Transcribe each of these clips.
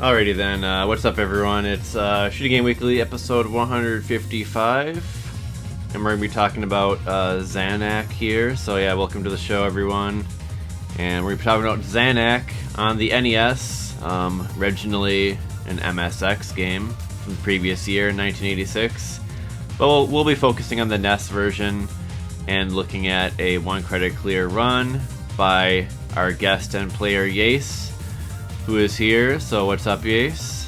Alrighty then, what's up everyone? It's STG Weekly episode 155, and we're going to be talking about Zanac here, so yeah, welcome to the show everyone. And we're going to be talking about Zanac on the NES, originally an MSX game from the previous year, 1986, but we'll be focusing on the NES version and looking at a one credit clear run by our guest and player Yace, who is here. So what's up, Yace?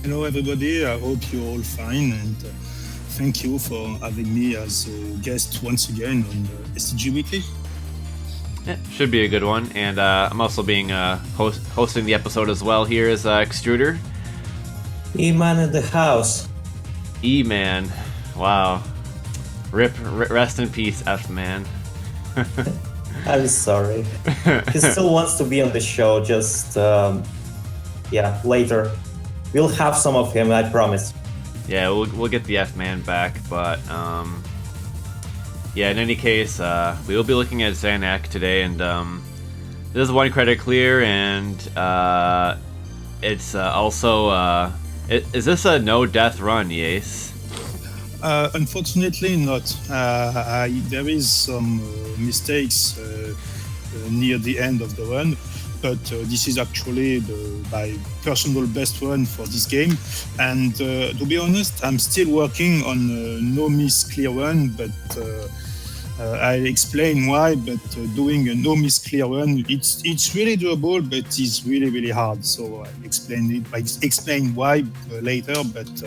Hello everybody, I hope you're all fine, and thank you for having me as a guest once again on STG Weekly. Yeah, should be a good one. And I'm also being hosting the episode as well here as Extruder. E-Man in the house. E-Man. Wow. Rest in peace, F-Man. I'm sorry. He still wants to be on the show, just, later. We'll have some of him, I promise. Yeah, we'll get the F-Man back, but, in any case, we will be looking at Zanac today, and, this is one credit clear, and, it's, also, is this a no-death run, Yace? Unfortunately not. There is some mistakes near the end of the run, but this is actually my personal best run for this game. And to be honest, I'm still working on a no miss clear run, but I'll explain why. But doing a no miss clear run, it's really doable, but it's really, really hard. So I explain why later, but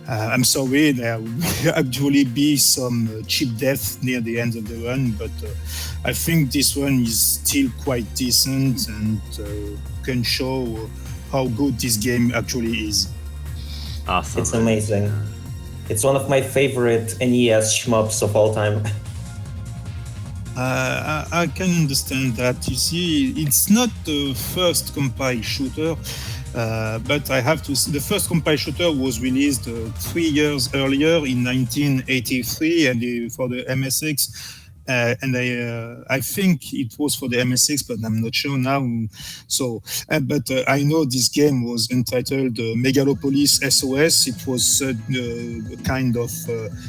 I'm sorry, there will actually be some cheap death near the end of the run, but I think this one is still quite decent and can show how good this game actually is. Awesome. It's amazing. It's one of my favorite NES shmups of all time. I can understand that. You see, it's not the first compile shooter. But I have to say, the first compile shooter was released 3 years earlier in 1983 and for the MSX. And I think it was for the MSX, but I'm not sure now. So, but I know this game was entitled Megalopolis SOS. It was a kind of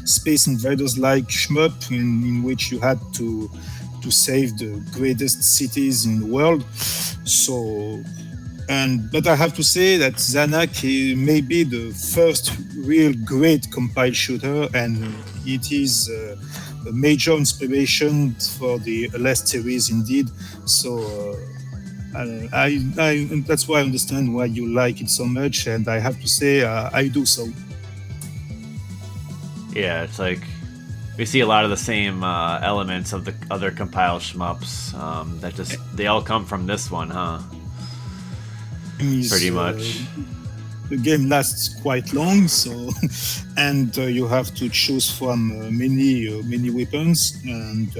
Space Invaders-like shmup in which you had to save the greatest cities in the world. So. But I have to say that Zanac may be the first real great compile shooter, and it is a major inspiration for the last series indeed. So that's why I understand why you like it so much, and I have to say I do so. Yeah, it's like we see a lot of the same elements of the other compile shmups they all come from this one, huh? Pretty much. The game lasts quite long, so and you have to choose from many weapons, and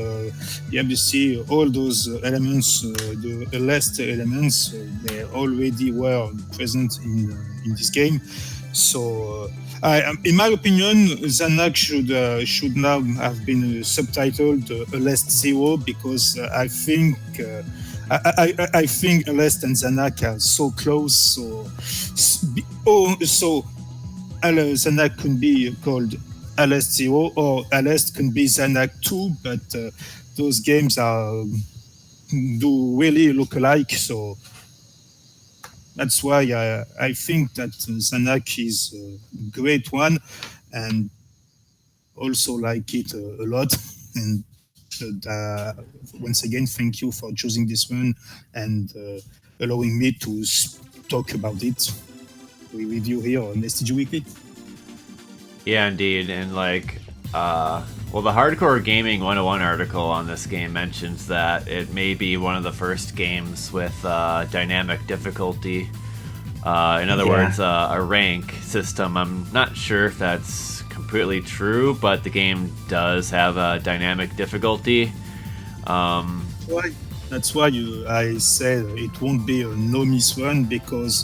you see all those elements, the last elements, they already were present in this game. So, in my opinion, Zanac should now have been subtitled Last Zero, because I think. I think Alest and Zanac are so close, so Zanac can be called Alest Zero, or Alest can be Zanac 2, but those games do really look alike, so that's why I think that Zanac is a great one, and also like it a lot. And once again, thank you for choosing this one and allowing me to talk about it with you here on STG Weekly. Yeah, indeed. And the Hardcore Gaming 101 article on this game mentions that it may be one of the first games with dynamic difficulty. In other words, a rank system. I'm not sure if that's completely true, but the game does have a dynamic difficulty. That's why I said it won't be a no-miss run, because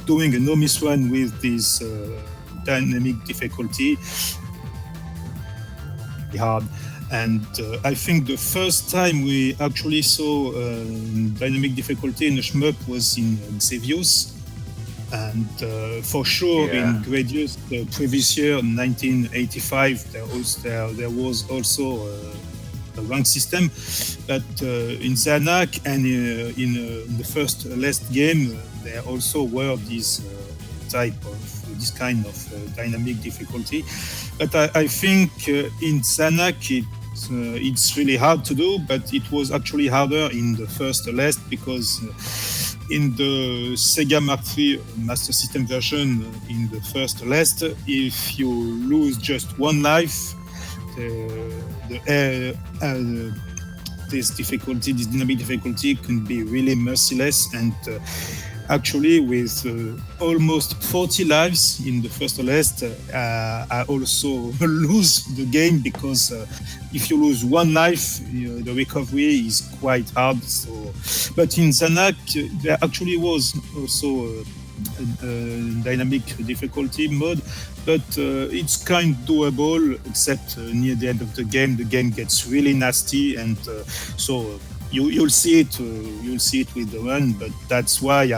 doing a no-miss run with this dynamic difficulty is hard. And I think the first time we actually saw dynamic difficulty in a shmup was in Xevious. And for sure, in Gradius, the previous year, 1985, there was also a rank system. But in Zanac and in the first last game, there also were this kind of dynamic difficulty. But I think in Zanac, it's really hard to do, but it was actually harder in the first last because in the Sega Mark III Master System version, in the first last, if you lose just one life, this dynamic difficulty can be really merciless. And actually, with almost 40 lives in the first last, I also lose the game because if you lose one life, the recovery is quite hard. So, but in Zanac, there actually was also a dynamic difficulty mode, but it's kind of doable, except near the end of the game gets really nasty, and so you'll see it with the run. But that's why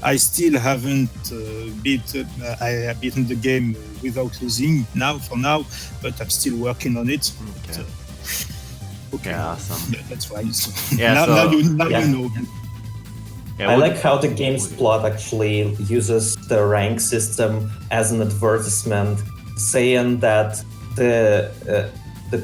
I still haven't beaten the game without losing for now, but I'm still working on it. Okay. Okay, awesome. That's why. Yeah, now you know. Yeah, I like how the game's plot actually uses the rank system as an advertisement, saying that the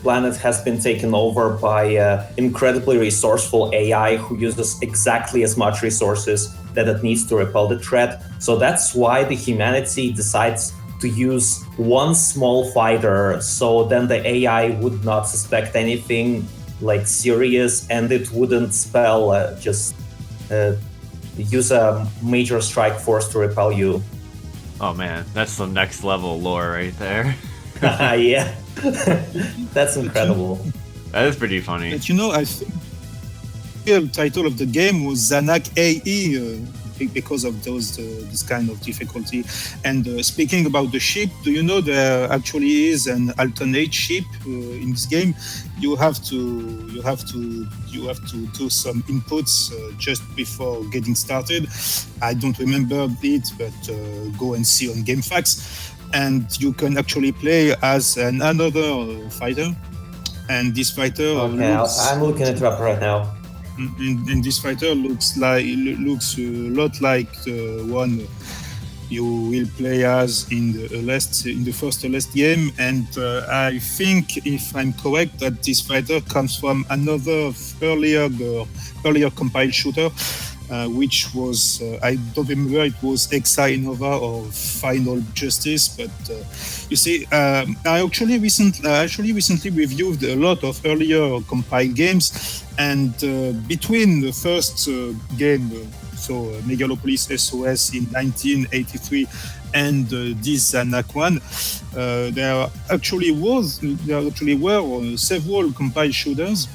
planet has been taken over by incredibly resourceful AI who uses exactly as much resources that it needs to repel the threat. So that's why the humanity decides to use one small fighter, so then the AI would not suspect anything like serious, and it wouldn't spell use a major strike force to repel you. Oh man, that's the next level lore right there. Yeah, that's incredible. That is pretty funny. But I think the title of the game was Zanac AE because of this kind of difficulty. And speaking about the ship, do you know there actually is an alternate ship in this game? You have to do some inputs just before getting started. I don't remember it, but go and see on GameFAQs. And you can actually play as another fighter. And this fighter I'm looking it up right now. And this fighter looks a lot like the one you will play as in the first last game. And I think, if I'm correct, that this fighter comes from another earlier compiled shooter, which was I don't remember, it was Exile Nova or Final Justice. But you see, I actually recently reviewed a lot of earlier compiled games, and between the first game, so Megalopolis SOS in 1983, and this Zanac one, there actually were several compiled shooters,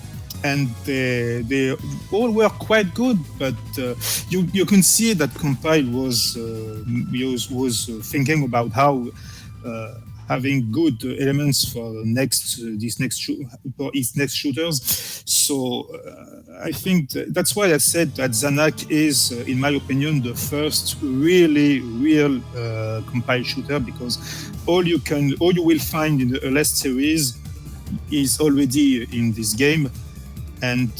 and they all were quite good. But you can see that compile was thinking about how having good elements for its next shooters. So I think that's why I said that Zanac is, in my opinion, the first real compile shooter, because all you will find in the last series is already in this game. And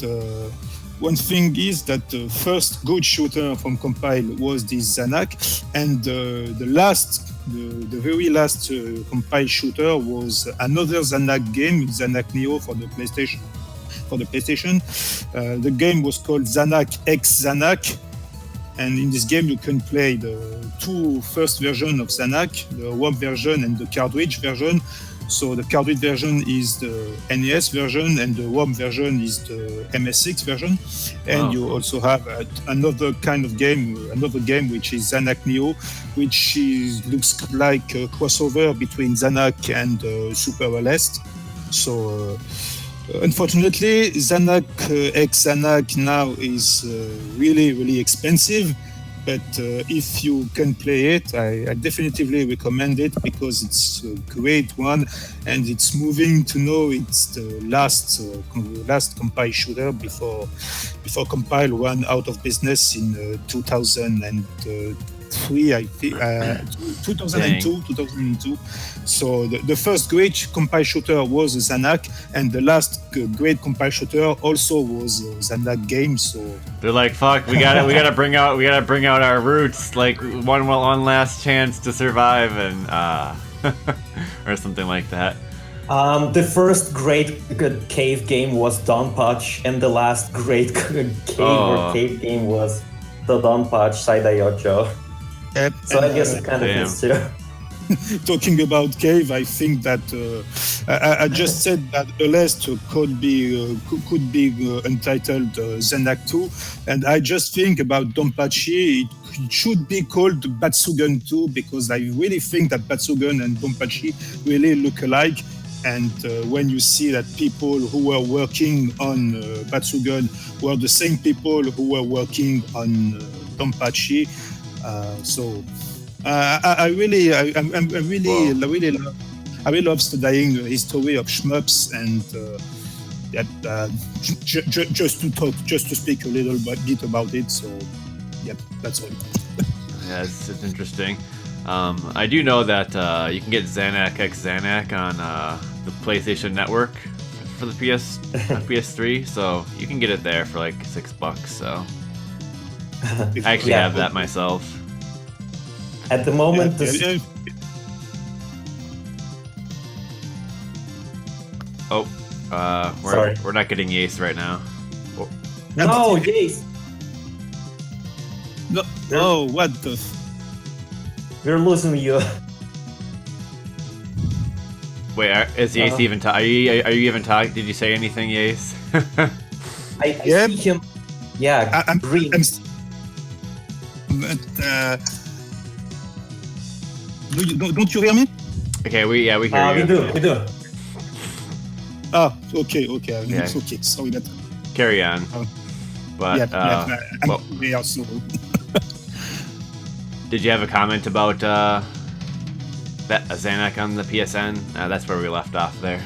one thing is that the first good shooter from compile was this Zanac, and the very last compile shooter was another Zanac game, Zanac NEO for the PlayStation. The game was called Zanac X Zanac, and in this game you can play the two first versions of Zanac, the ROM version and the cartridge version. So the cartridge version is the NES version, and the ROM version is the MSX version. And you also have another game which is Zanac NEO, which looks like a crossover between Zanac and Super Celeste. So unfortunately, Zanac X Zanac now is really expensive. But if you can play it, I definitively recommend it, because it's a great one, and it's moving to know it's the last compile shooter before compile went out of business in 2003 2003, I think, 2002. So the first great compile shooter was Zanac, and the last great compile shooter also was Zanac game. So they're like, "Fuck, we gotta bring out our roots, like one last chance to survive," and or something like that. The first great cave game was Donpatch, and the last great cave game was the Donpatch Saidayocho. So I guess it kind of fits too. Talking about cave, I think that I just said that the list could be entitled Zanac 2, and I just think about Donpachi. It should be called Batsugun 2 because I really think that Batsugun and Donpachi really look alike. And when you see that people who were working on Batsugun were the same people who were working on Donpachi, so. I really love studying the history of shmups, and just to speak a little bit about it. So, yep, that's all. Yeah, it's interesting. I do know that you can get Zanac X Zanac on the PlayStation Network for the PS3, so you can get it there for like $6. So I actually have that myself. At the moment, we're not getting Yace right now. Oh. No, Yace. No. Oh, what the? We're losing you. Wait, is Yace even talking? Are you even talking? Did you say anything, Yace? I see him. Yeah, I'm green. Don't you hear me? Okay, we hear you. We do. Oh, okay. Okay, sorry that. Carry on. But yeah, so. Did you have a comment about that Zanac on the PSN? That's where we left off there.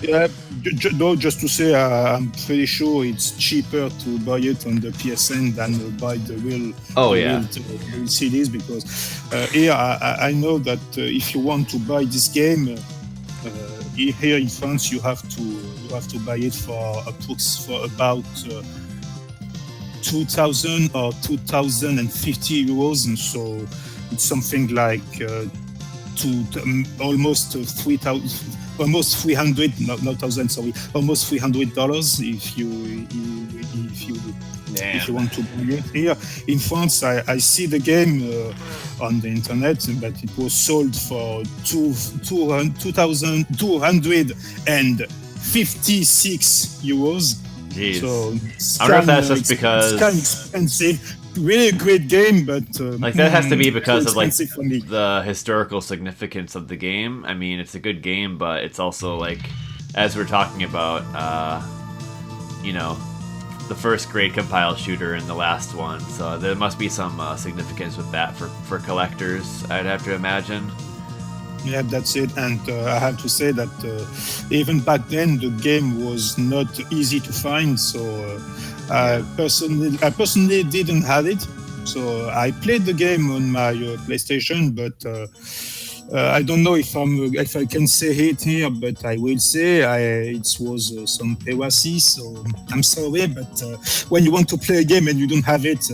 Yeah, just to say, I'm pretty sure it's cheaper to buy it on the PSN than buy the real CDs, because here I know that if you want to buy this game here in France, you have to buy it for about 2,000 or 2,050 euros, and so it's something like almost 3,000. Almost $300, not $1,000, sorry, almost $300 if you want to buy it here in France. I see the game on the internet, but it was sold for 2,256 euros. Jeez. So I wonder if that's just because it's kind of expensive. Really a great game, but like that has to be because of like the historical significance of the game. I mean, it's a good game, but it's also like, as we're talking about, the first great compile shooter and the last one. So there must be some significance with that for collectors, I'd have to imagine. Yeah, that's it. And I have to say that even back then, the game was not easy to find. So I personally didn't have it. So I played the game on my PlayStation, but I don't know if I can say it here, but I will say it was some piracy. So I'm sorry, but when you want to play a game and you don't have it,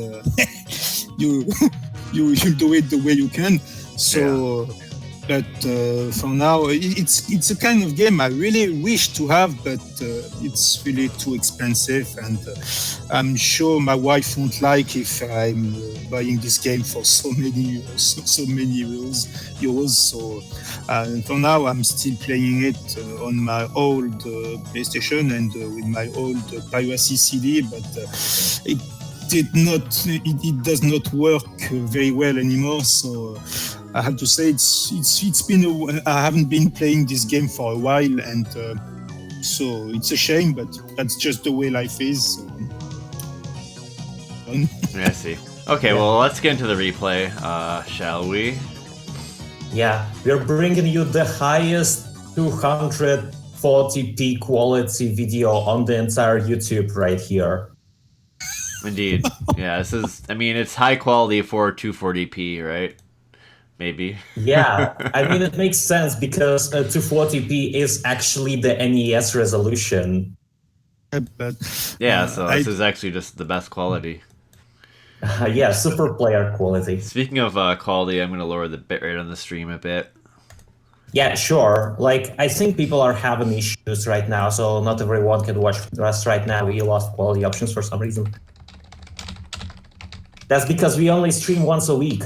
you do it the way you can. So. Yeah. But for now, it's a kind of game I really wish to have, but it's really too expensive, and I'm sure my wife won't like if I'm buying this game for so many euros. So for now, I'm still playing it on my old PlayStation and with my old piracy CD, but it does not work very well anymore. So. I have to say it's been I haven't been playing this game for a while, and so it's a shame, but that's just the way life is. So. I see. Okay, well, let's get into the replay, shall we? Yeah, we're bringing you the highest 240p quality video on the entire YouTube right here. Indeed. Yeah, this is. I mean, it's high quality for 240p, right? Maybe. Yeah, I mean, it makes sense because 240p is actually the NES resolution. But yeah, so this is actually just the best quality. Yeah, super player quality. Speaking of quality, I'm going to lower the bitrate on the stream a bit. Yeah, sure. Like, I think people are having issues right now, so not everyone can watch us right now. We lost quality options for some reason. That's because we only stream once a week.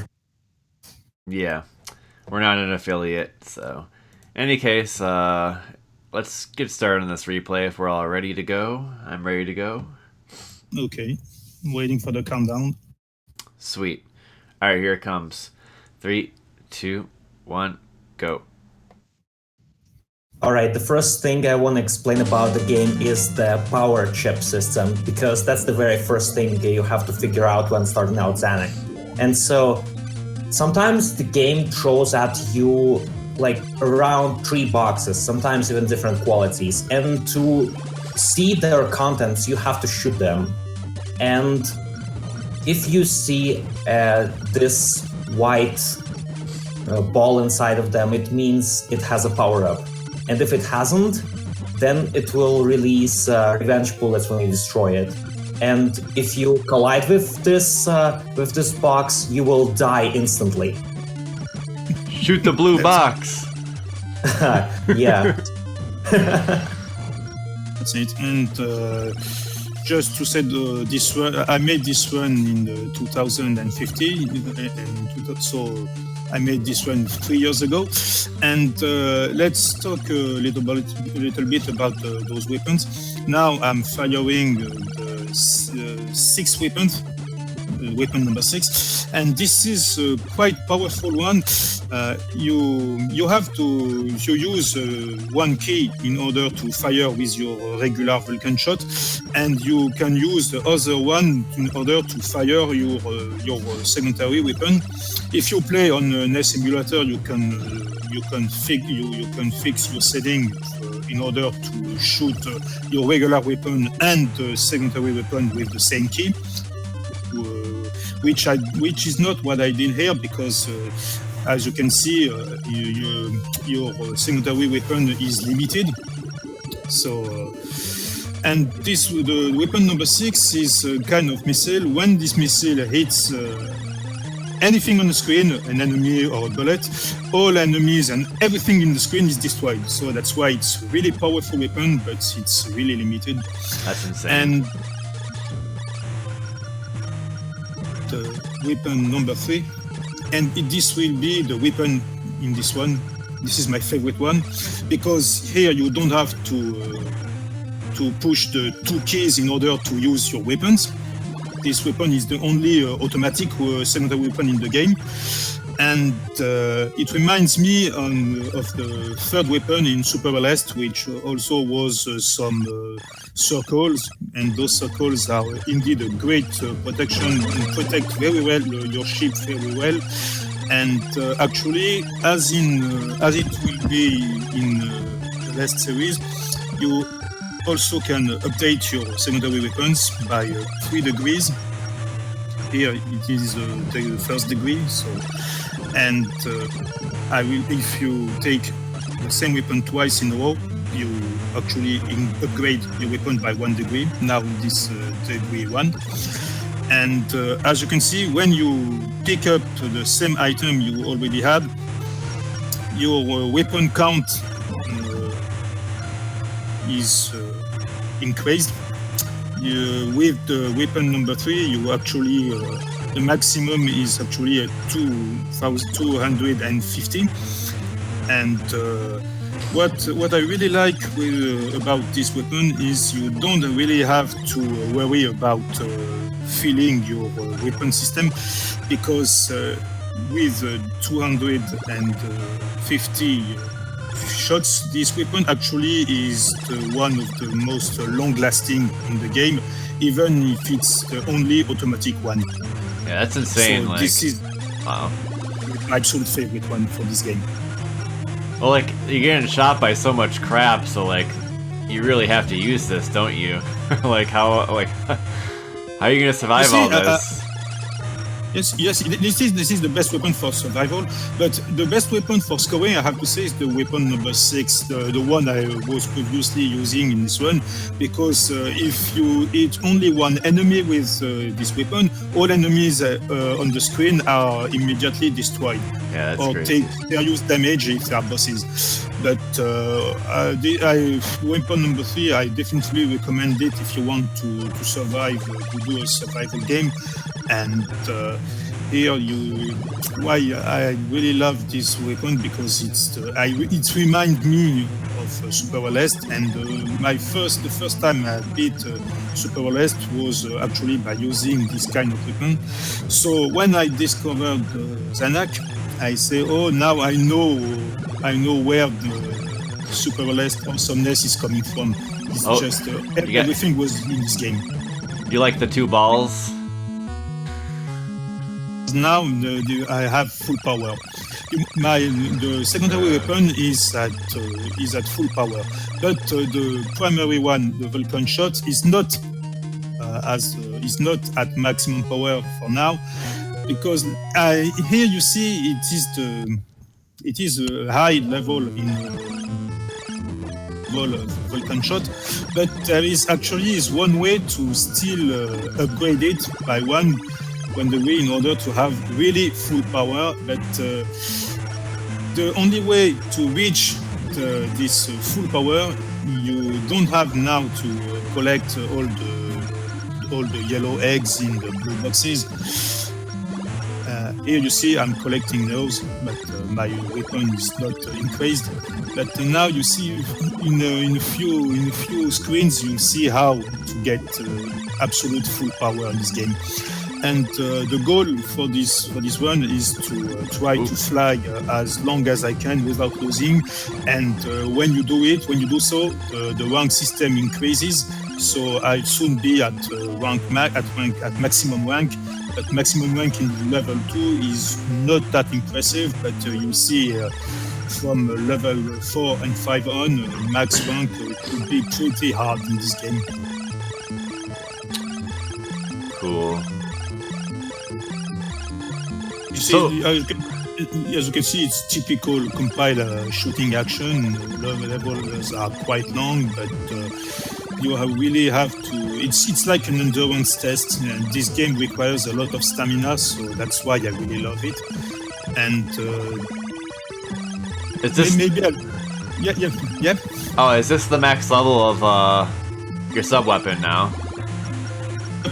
Yeah, we're not an affiliate, so... In any case, let's get started on this replay if we're all ready to go. I'm ready to go. Okay, I'm waiting for the countdown. Sweet. Alright, here it comes. 3, 2, 1, go. Alright, the first thing I want to explain about the game is the power chip system, because that's the very first thing you have to figure out when starting out Zanac. And so, sometimes the game throws at you like around 3 boxes, sometimes even different qualities, and to see their contents, you have to shoot them. And if you see this white ball inside of them, it means it has a power-up. And if it hasn't, then it will release revenge bullets when you destroy it. And if you collide with this box, you will die instantly. Shoot the blue box! Yeah. That's it. And just to say, this one, I made this one in 2015, and so I made this one 3 years ago. And let's talk a little bit about those weapons. Now I'm firing the 6 weapons. Weapon number 6, and this is a quite powerful one. You have to use one key in order to fire with your regular Vulcan shot, and you can use the other one in order to fire your secondary weapon. If you play on an NES emulator, you can fix your setting in order to shoot your regular weapon and the secondary weapon with the same key. Which is not what I did here, because as you can see, your secondary weapon is limited. So, and the weapon number 6 is a kind of missile. When this missile hits anything on the screen, an enemy or a bullet, all enemies and everything in the screen is destroyed. So that's why it's a really powerful weapon, but it's really limited. That's insane. And the weapon number 3, and this will be the weapon in this one. This is my favorite one, because here you don't have to push the 2 keys in order to use your weapons. This weapon is the only automatic secondary weapon in the game, and it reminds me of the 3rd weapon in Super Blast, which also was some circles, and those circles are indeed a great protection and protect very well your ship very well. And actually, as it will be in the last series, you also can update your secondary weapons by 3 degrees. Here it is the 1st degree. So, and if you take the same weapon twice in a row, you actually upgrade your weapon by 1 degree. Now this degree 1. And as you can see, when you pick up the same item you already had, your weapon count is increased. With the weapon number 3, you actually the maximum is actually at 2,250. And what I really like about this weapon is you don't really have to worry about filling your weapon system, because with 250 shots, this weapon actually is one of the most long-lasting in the game, even if it's the only automatic one. Yeah, that's insane. So this is wow, my absolute favorite one for this game. Well, like, you're getting shot by so much crap, so like, you really have to use this, don't you? Like how, like, How are you gonna survive all this? Yes. This is the best weapon for survival. But the best weapon for scoring, I have to say, is the weapon number 6, the one I was previously using in this run. Because if you hit only one enemy with this weapon, all enemies on the screen are immediately destroyed. Yeah, that's or crazy. take serious damage if they are bosses. But weapon number 3, I definitely recommend it if you want to survive, to do a survival game. And here why I really love this weapon, because it reminds me of Super West, and the first time I beat Super West was actually by using this kind of weapon. So when I discovered Zanac, I say, oh, now I know where the Super West awesomeness is coming from. It's just everything was in this game. You like the 2 balls? Now I have full power. The secondary weapon is at full power, but the primary one, the Vulcan shot, is not at maximum power for now, because here you see it is a high level in Vulcan shot, but there is one way to still upgrade it by one way in order to have really full power. But the only way to reach this full power, you don't have now to collect all the yellow eggs in the blue boxes. Here you see I'm collecting those, but my weapon is not increased. But now you see in a few screens you'll see how to get absolute full power in this game. And the goal for this one is to try to fly as long as I can without losing. And when you do so, the rank system increases. So I'll soon be at maximum rank. But maximum rank in level 2 is not that impressive. But you see from level 4 and 5 on, max rank could be pretty hard in this game. Cool. You see, as you can see, it's typical compiler shooting action. The levels are quite long, but you really have to. It's like an endurance test. And this game requires a lot of stamina, so that's why I really love it. And is this yeah. Oh, is this the max level of your sub weapon now?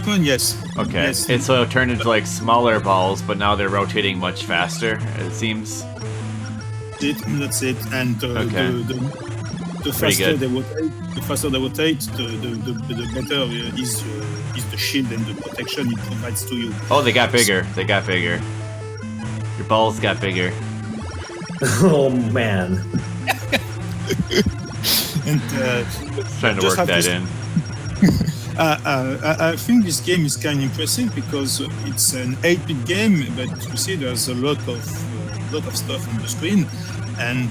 Yes. Okay. Yes. It's so turned into like smaller balls, but now they're rotating much faster, it seems. That's it. And okay. the faster they rotate, the better is the shield and the protection it provides to you. Oh, they got bigger. Your balls got bigger. Oh man. And trying to work that in. I think this game is kind of impressive because it's an 8-bit game, but you see there's a lot of stuff on the screen, and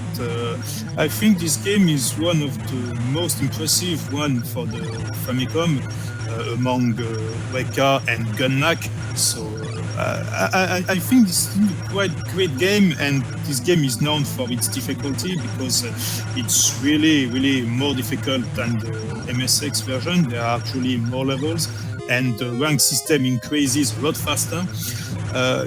I think this game is one of the most impressive one for the Famicom among Weka and Gunnak. So I think this is a quite great game, and this game is known for its difficulty because it's really more difficult than the MSX version. There are actually more levels, and the rank system increases a lot faster.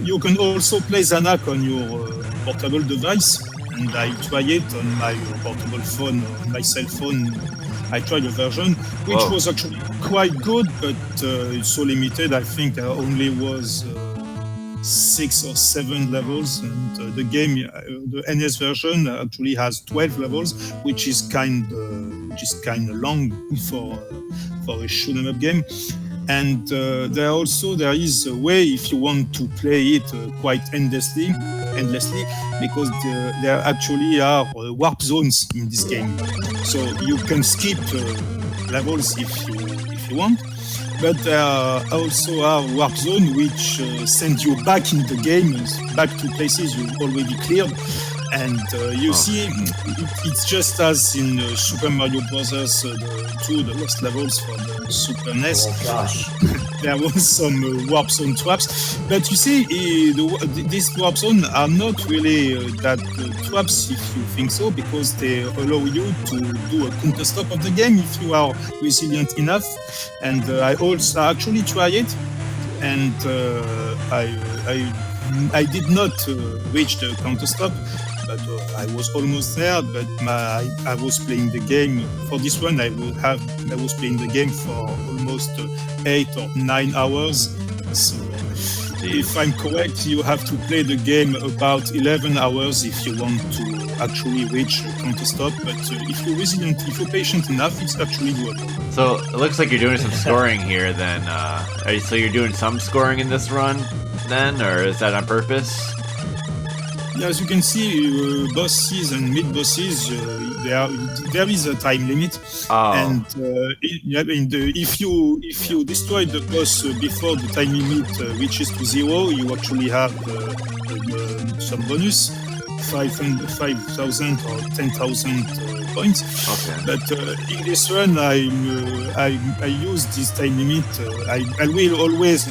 You can also play Zanac on your portable device, and I tried it on my portable phone, on my cell phone. I tried a version which was actually quite good, but it's so limited. I think there only was 6 or 7 levels, and the game, the NES version, actually has 12 levels, which is kind of long for a shoot 'em up game. And there is a way if you want to play it quite endlessly, because there actually are warp zones in this game, so you can skip levels if you want. But there also are warp zones which send you back in the game, back to places you already cleared. And you see, it's just as in Super Mario Brothers 2, the Lost Levels for the Super NES. Oh gosh. There was some warp zone traps, but you see, these warp zones are not really that traps if you think so, because they allow you to do a counter stop of the game if you are resilient enough. And I also actually tried it, and I did not reach the counter stop, but I was almost there. But I was playing the game for this one. I was playing the game for almost 8 or 9 hours. So if I'm correct, you have to play the game about 11 hours if you want to actually reach a counter stop. But if you're resilient, if you're patient enough, it's actually doable. So it looks like you're doing some scoring here. Then, so you're doing some scoring in this run, then, or is that on purpose? Yeah, as you can see, bosses and mid-bosses, there is a time limit. Oh. And if you destroy the boss before the time limit reaches to 0, you actually have some bonus, 5,000 or 10,000 points. Okay. But in this run, I use this time limit. I will always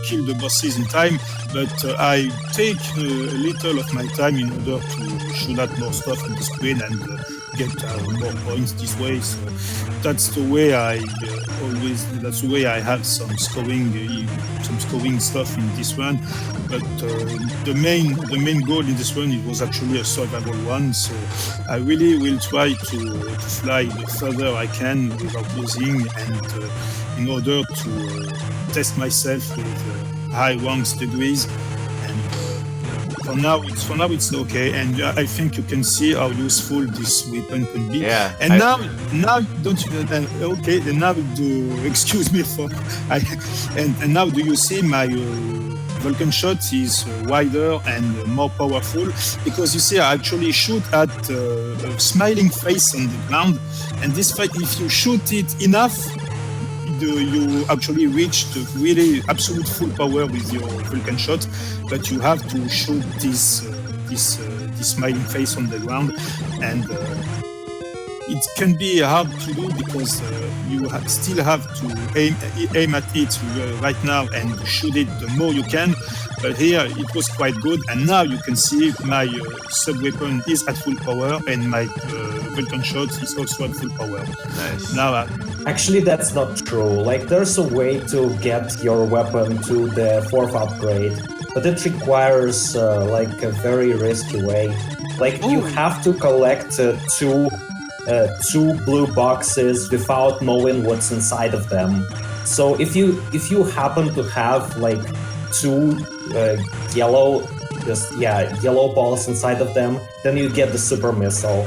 kill the bosses in time, but I take a little of my time in order to shoot at more stuff on the screen and get more points this way. So that's the way that's the way I have some scoring stuff in this run. But the main goal in this run, it was actually a survival one. So I really will try to fly the further I can without losing, and in order to test myself with high ranks degrees. And for now it's okay. And I think you can see how useful this weapon can be. Yeah. And now don't you? Okay. And now excuse me for. And now do you see my Vulcan shot is wider and more powerful, because you see I actually shoot at a smiling face on the ground, and this fight, if you shoot it enough, you actually reach the really absolute full power with your Vulcan shot. But you have to shoot this smiling face on the ground, and it can be hard to do because you still have to aim at it right now and shoot it the more you can. But here it was quite good, and now you can see my sub-weapon is at full power, and my Vulcan shot is also at full power. Nice. Now, actually, that's not true. Like, there's a way to get your weapon to the 4th upgrade, but it requires like a very risky way. Like, you have to collect two blue boxes without knowing what's inside of them. So if you happen to have like 2 yellow balls inside of them, then you get the super missile.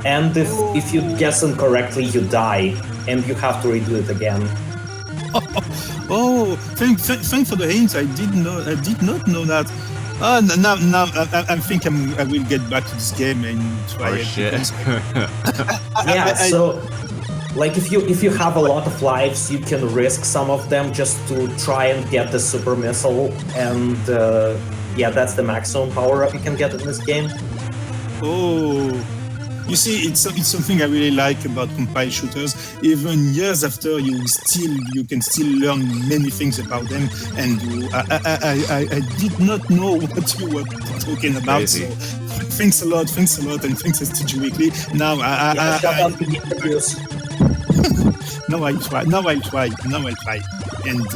And if you guess incorrectly, you die, and you have to redo it again. Thanks for the hints. I did not know that. Now I think I will get back to this game and try it. Shit. Yeah, so like if you have a lot of lives, you can risk some of them just to try and get the super missile, and that's the maximum power up you can get in this game. Oh, you see, it's something I really like about compile shooters. Even years after, you can still learn many things about them. And I did not know what you were talking about. Crazy. So thanks a lot, and thanks STG Weekly. Now Shout out to the interviews. Now I'll try. And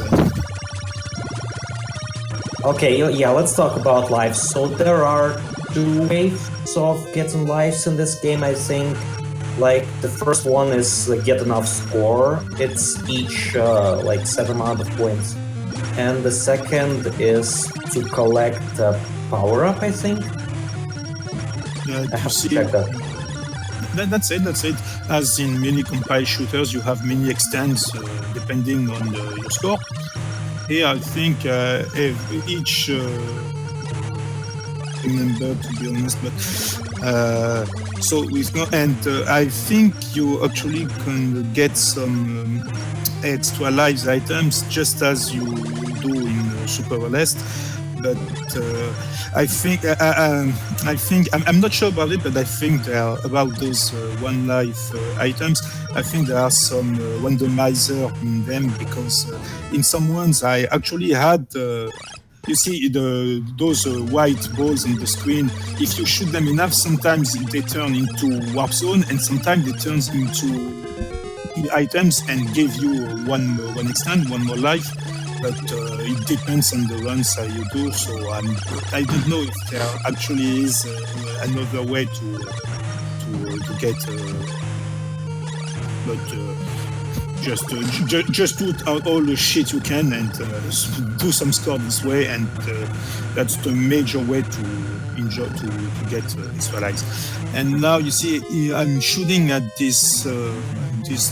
okay, yeah, let's talk about lives. So there are 2 ways of getting lives in this game, I think. Like, the first one is get enough score. It's each like set amount of points. And the second is to collect a power-up, I think. I have to check that. That's it. As in many compile shooters, you have many extents depending on your score. Here, I think each remember, to be honest, but so with no, and I think you actually can get some extra lives items just as you do in Super Celeste. but I think I'm not sure about it, but I think about those one life items. I think there are some randomizer in them because in some ones I actually had. You see those white balls on the screen. If you shoot them enough, sometimes they turn into warp zone, and sometimes they turn into items and give you one extend, one more life. But it depends on the runs you do. So I don't know if there actually is another way to get. Just do all the shit you can and do some score this way, and that's the major way to enjoy to get extra lives. And now you see I'm shooting at this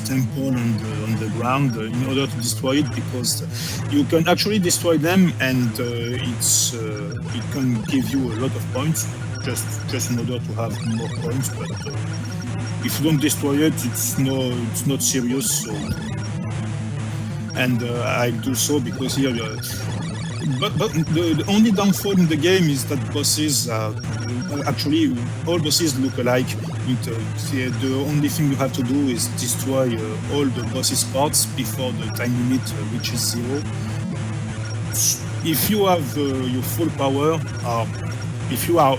temple on the ground in order to destroy it, because you can actually destroy them, and it can give you a lot of points just in order to have more points, but. If you don't destroy it, it's not serious. So, and I do so because here. But the only downfall in the game is that bosses actually all bosses look alike. The only thing you have to do is destroy all the bosses parts before the time limit reaches 0. If you have your full power, or if you are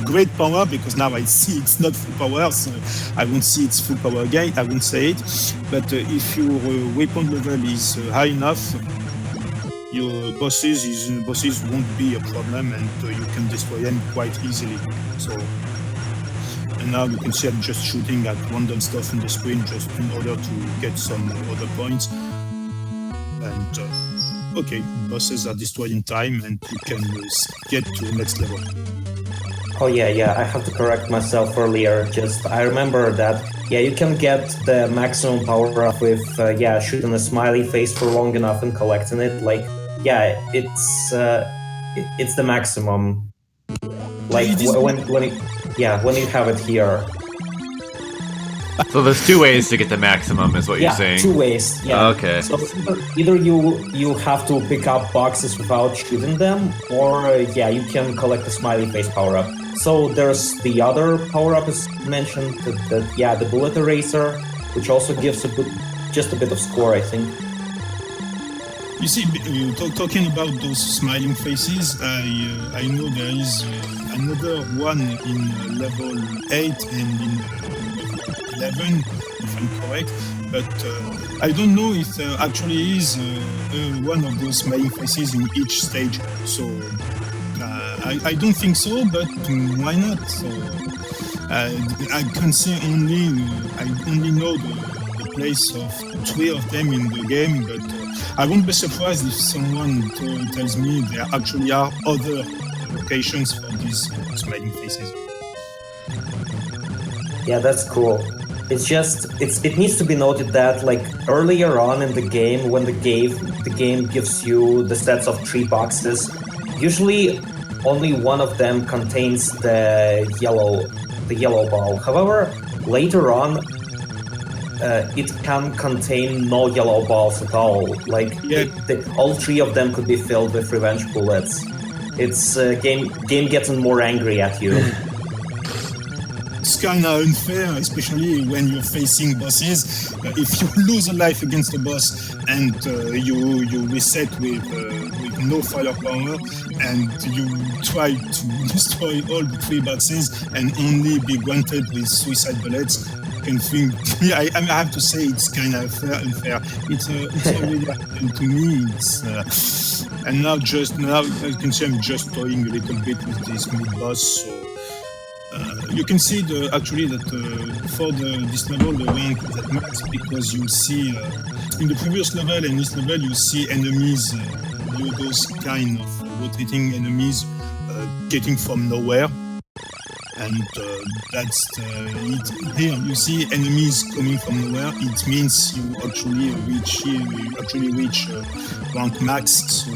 great power, because now I see it's not full power, so I won't see its full power again, I won't say it, but if your weapon level is high enough, your bosses won't be a problem, and you can destroy them quite easily. So, and now you can see I'm just shooting at random stuff on the screen just in order to get some other points. And okay, bosses are destroyed in time, and you can get to the next level. Oh yeah, I have to correct myself earlier. I remember that, you can get the maximum power up with, shooting a smiley face for long enough and collecting it. Like, it's the maximum. Like, when you have it here. So there's 2 ways to get the maximum, is what you're saying? 2 ways, yeah. Okay. So either you have to pick up boxes without shooting them, or, you can collect the smiley face power-up. So there's the other power-up is mentioned, the bullet eraser, which also gives just a bit of score, I think. You see, talking about those smiling faces, I know there is another one in level 8 and in 11, if I'm correct, but I don't know if there actually is one of those smiling faces in each stage. So I don't think so, but why not? So I can say I only know the place of 3 of them in the game, but I won't be surprised if someone tells me there actually are other locations for these smiling faces. Yeah, that's cool. It's just it needs to be noted that, like, earlier on in the game, when the game gives you the sets of 3 boxes, usually only one of them contains the yellow ball. However, later on, it can contain no yellow balls at all. Like, all 3 of them could be filled with revenge bullets. It's game getting more angry at you. It's kind of unfair, especially when you're facing bosses. If you lose a life against a boss and you reset with no firepower, and you try to destroy all the 3 boxes and only be granted with suicide bullets, I think I have to say it's kind of unfair. It's already happened to me. And now as you can see, I'm just toying a little bit with this mid-boss. So you can see actually that for this level the rank is at max, because you see in the previous level and this level you see enemies, those kind of rotating enemies getting from nowhere. And that's it. Here you see enemies coming from nowhere. It means you actually reach rank max. So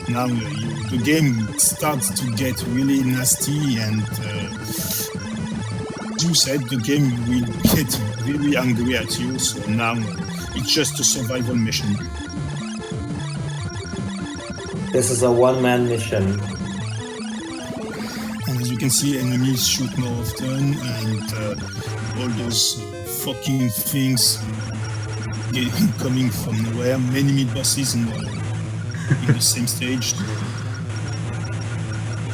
now the game starts to get really nasty, and as you said, the game will get really angry at you. So now it's just a survival mission. This is a one-man mission. And as you can see, enemies shoot more often, and all those fucking things coming from nowhere. Many mid-bosses in the same stage.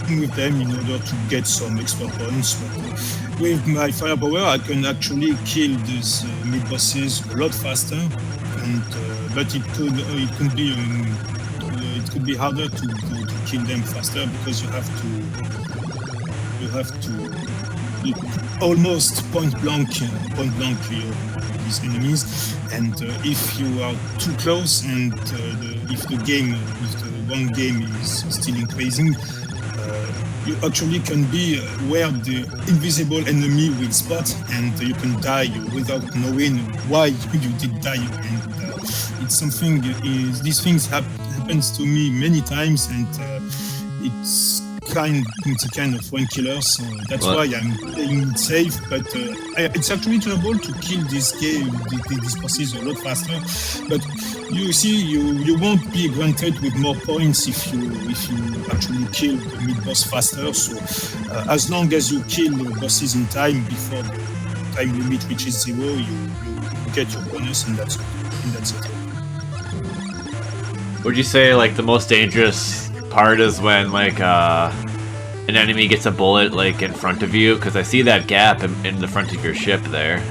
With them in order to get some extra points. But with my firepower, I can actually kill these mid-bosses a lot faster. And but it could be harder to kill them faster because you have to almost point blank these enemies, and if you are too close and if the one game is still increasing, you actually can be where the invisible enemy will spot, and you can die without knowing why you did die. And it's something. These things happens to me many times, and it's kind of one killer. So that's why I'm playing it safe. But it's actually doable to kill these bosses a lot faster. But you see, you won't be granted with more points if you actually kill the mid-boss faster. So as long as you kill the bosses in time before the time limit reaches 0, you get your bonus, and that's it. Would you say like the most dangerous part is when like an enemy gets a bullet like in front of you? Because I see that gap in the front of your ship there.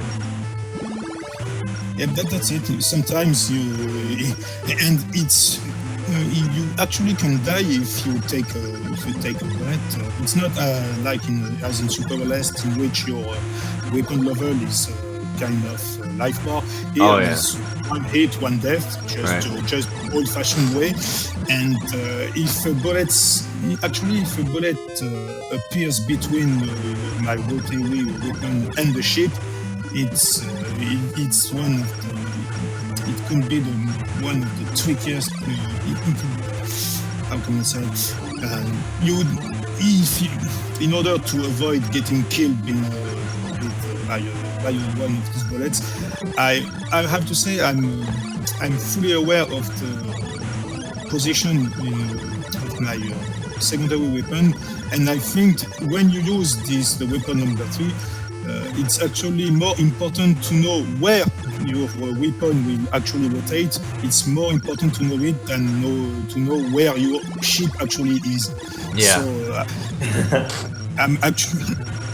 Yeah, that's it. Sometimes you actually can die if you take a bullet. It's not like as in Super Last, in which your weapon level is kind of life bar. Here it's one hit, one death, just old-fashioned way. And if a bullet appears between my rotary weapon and the ship, it's one of the. It could be one of the trickiest. How can I say? In order to avoid getting killed by one of these bullets, I have to say I'm fully aware of the position of my secondary weapon, and I think when you use the weapon number 3, it's actually more important to know where your weapon will actually rotate. It's more important to know it than to know where your ship actually is. Yeah.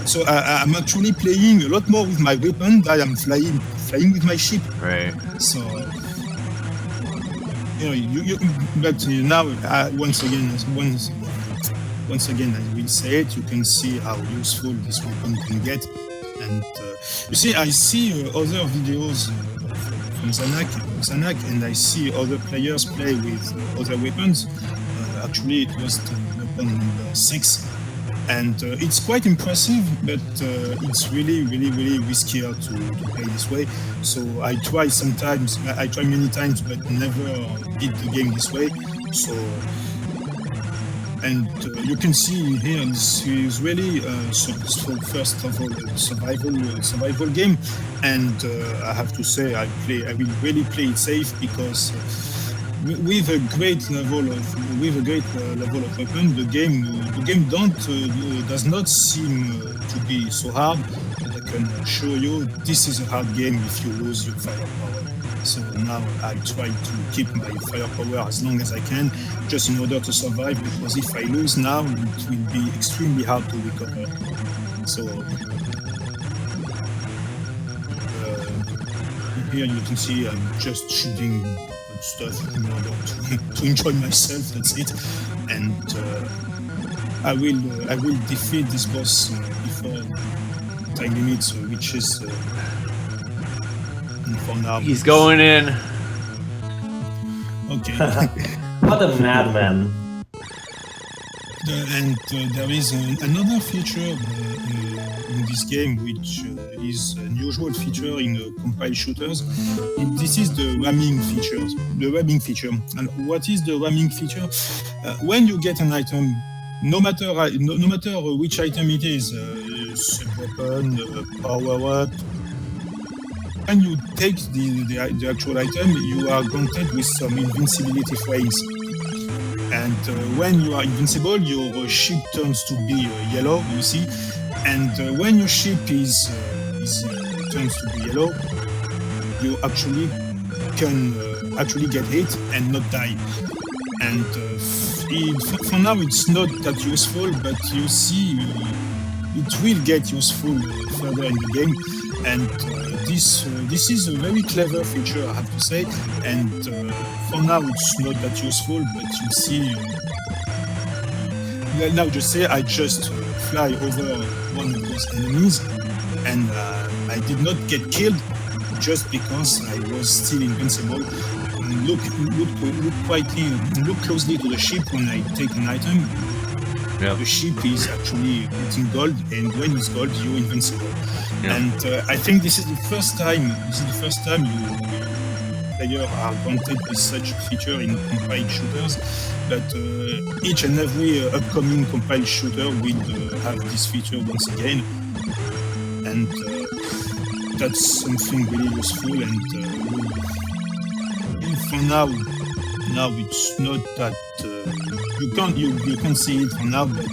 So I'm actually playing a lot more with my weapon than I'm flying with my ship. Right. So but now once again I will say it. You can see how useful this weapon can get. And you see, I see other videos from Zanac, and I see other players play with other weapons. Actually, it was the weapon number 6, and it's quite impressive, but it's really, really, really riskier to play this way. So I try many times, but never beat the game this way. So. And you can see here, this is really first of all a survival game, and I have to say I will really play it safe because with a great level of weapon, the game does not seem to be so hard. But I can assure you, this is a hard game if you lose your firepower. So now I try to keep my firepower as long as I can, just in order to survive, because if I lose now, it will be extremely hard to recover. So here you can see I'm just shooting stuff in order to enjoy myself, that's it. And I will defeat this boss before time limit reaches. For now. He's going in. Okay. What a madman. And there is another feature in this game, which is an unusual feature in compile shooters. This is the ramming feature. And what is the ramming feature? When you get an item, no matter which item it is, weapon, power up. When you take the actual item, you are granted with some invincibility frames. And when you are invincible, your ship turns to be yellow, you see. And when your ship turns to be yellow, you actually can actually get hit and not die. And for now, it's not that useful, but you see, it will get useful further in the game. And this is a very clever feature, I have to say. And for now, it's not that useful, but you see, now just say I just fly over one of those enemies, and I did not get killed just because I was still invincible. Look closely to the ship when I take an item. Yep. The ship is actually getting gold, and when it's gold, you're invincible. Yep. And I think this is the first time. You players are granted with such a feature in compiled shooters. But each and every upcoming compiled shooter will have this feature once again, and that's something really useful. And for now it's not that you can't see it for now, but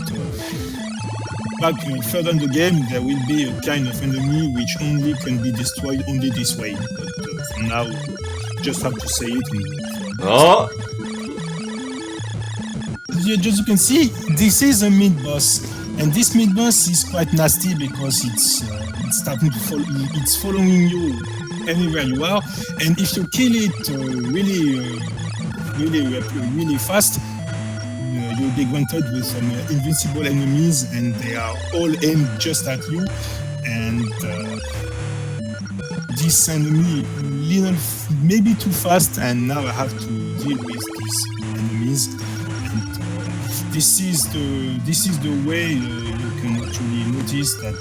back further in the game there will be a kind of enemy which only can be destroyed only this way. But for now, just have to say it. Oh. As you can see, this is a mid-boss, and this mid-boss is quite nasty because it's starting to follow. It's following you everywhere you are, and if you kill it really fast, you'll be granted with some invincible enemies, and they are all aimed just at you. And this enemy maybe too fast, and now I have to deal with these enemies. This is the way you can actually notice that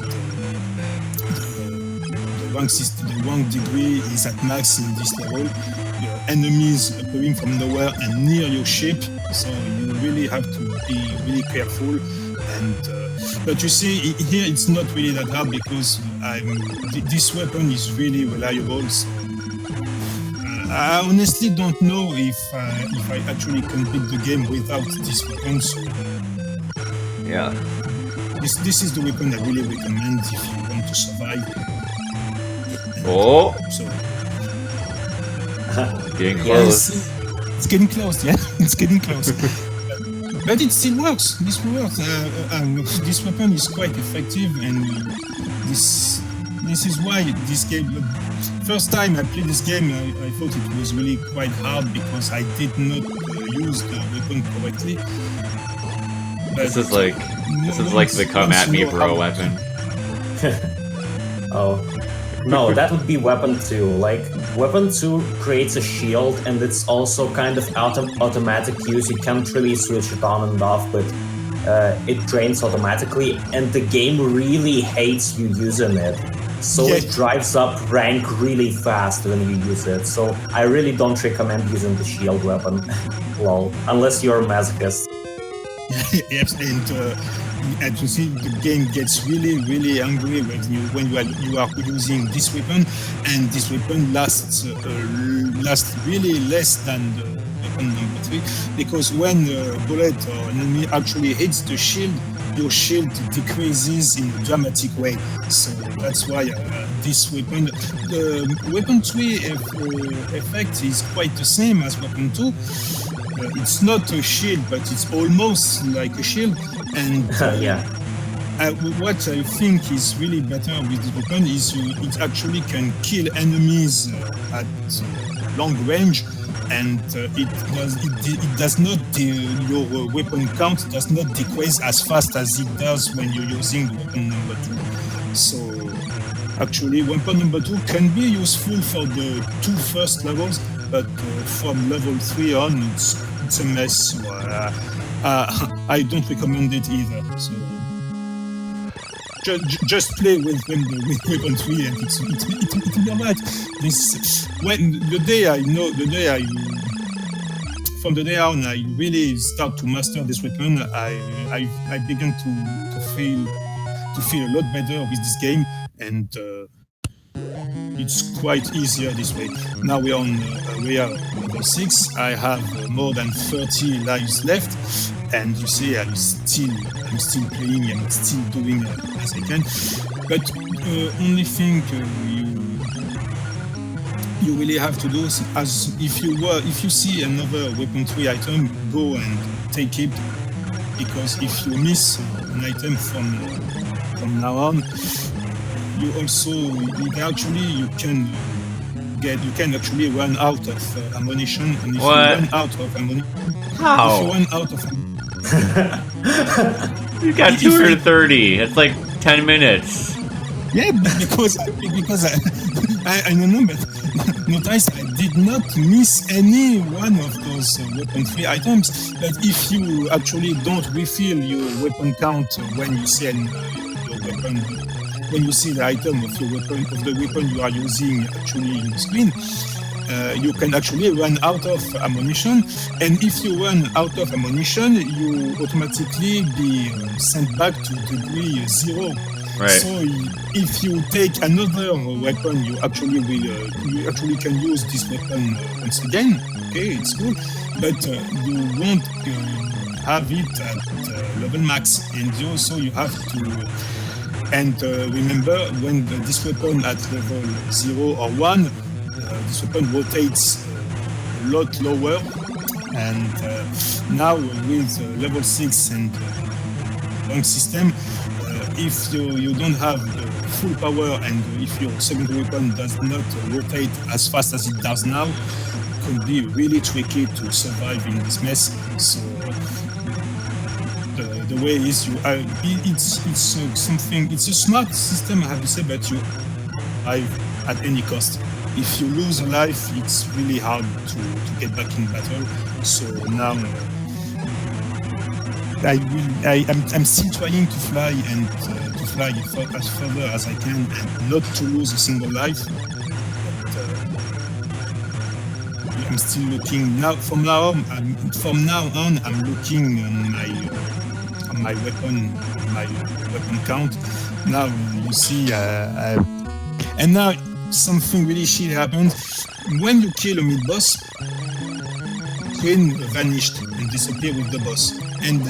the rank degree is at max in this level. Enemies appearing from nowhere and near your ship, so you really have to be really careful. And but you see, here it's not really that hard because this weapon is really reliable. So I honestly don't know if I actually can beat the game without this weapon. So Yeah. This is the weapon I really recommend if you want to survive. Oh. So Getting close. yes, it's getting close. Yeah, it's getting close. But it still works. This works. This weapon is quite effective, and this is why this game. First time I played this game, I thought it was really quite hard because I did not use the weapon correctly. But This is like the come at me bro weapon. Oh. No, that would be weapon 2. Like, weapon 2 creates a shield, and it's also kind of automatic use. You can't really switch it on and off, but it drains automatically, and the game really hates you using it. So Yeah. it drives up rank really fast when you use it. So I really don't recommend using the shield weapon. Lol. Unless you're a masochist. Yes, and you see, the game gets really angry when you are using this weapon, and this weapon lasts really less than the weapon number 3, because when a bullet or an enemy actually hits the shield, your shield decreases in a dramatic way. So that's why this weapon, the weapon 3 effect is quite the same as weapon 2. It's not a shield, but it's almost like a shield. And Yeah. what I think is really better with this weapon is it actually can kill enemies at long range, and your weapon count does not decrease as fast as it does when you're using weapon number 2. So actually, weapon number 2 can be useful for the 2 first levels, but from level 3 on, it's a mess. So, I don't recommend it either. So just play with weapon 3, and it will be alright. From the day on, I really start to master this weapon. I began to feel a lot better with this game, and it's quite easier this way. Now we are level 6. I have more than 30 lives left, and you see I'm still playing, I'm still doing as I can. But only thing you really have to do is, as if you see another weapon 3 item, go and take it, because if you miss an item from now on, you can actually run out of ammunition, and if you run out of ammunition, you got 230. It's like 10 minutes. Yeah, because I don't know, but notice I did not miss any one of those weapon 3 items. But if you actually don't refill your weapon count when you sell your weapon, when you see the item of your weapon, of the weapon you are using actually in the screen, you can actually run out of ammunition. And if you run out of ammunition, you automatically be sent back to degree 0. Right. So if you take another weapon, you actually can use this weapon once again. Okay, it's cool, but you won't have it at level max, and also you have to. And remember, when this weapon at level 0 or 1, this weapon rotates a lot lower. And now with level 6 and rank system, if you don't have the full power, and if your second weapon does not rotate as fast as it does now, it can be really tricky to survive in this mess. So the way is it's a smart system, I have to say, but you survive at any cost. If you lose a life, it's really hard to get back in battle. So now I'm still trying to fly and to fly as further as I can and not to lose a single life. But I'm still looking now. From now on, I'm looking on my weapon count. Now you see, and now something really shit happened. When you kill a mid boss, Queen vanished and disappeared with the boss. And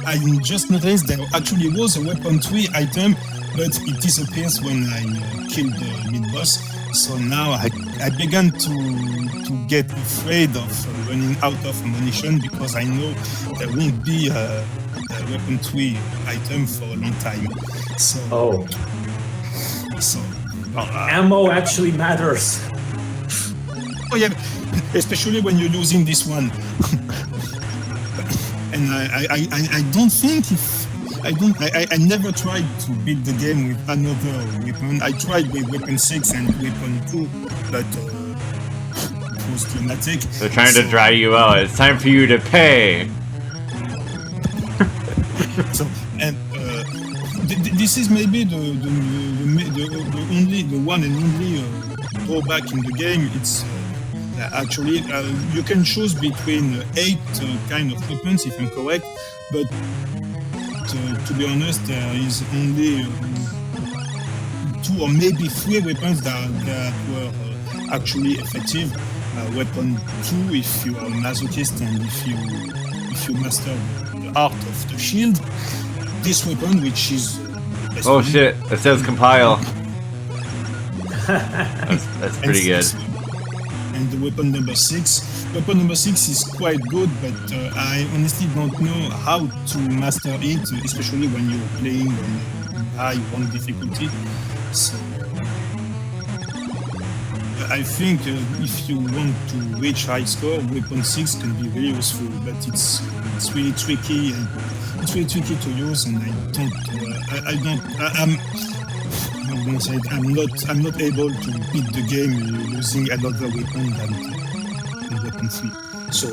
I just noticed there actually was a weapon 3 item, but it disappears when I kill the mid boss. So now I began to get afraid of running out of ammunition, because I know there won't be a weapon 3 item for a long time. So ammo actually matters. Oh yeah, especially when you're using this one. And I don't think I never tried to beat the game with another weapon. I tried with weapon 6 and weapon 2, but it was dramatic. They're trying to dry you out. It's time for you to pay. So, and this is maybe the one and only drawback in the game. It's actually you can choose between 8 kind of weapons, if I'm correct, but to be honest, there is only 2 or maybe 3 weapons that were actually effective. Weapon 2 if you are a masochist and if you master the art of the shield. This weapon, which is oh shit! It says compile. That's pretty good. And the weapon number 6. Weapon number 6 is quite good, but I honestly don't know how to master it, especially when you're playing on high one difficulty. So I think if you want to reach high score, weapon 6 can be really useful, but it's really tricky. It's really tricky to use, and I'm not able to beat the game using another weapon than weapon 3. So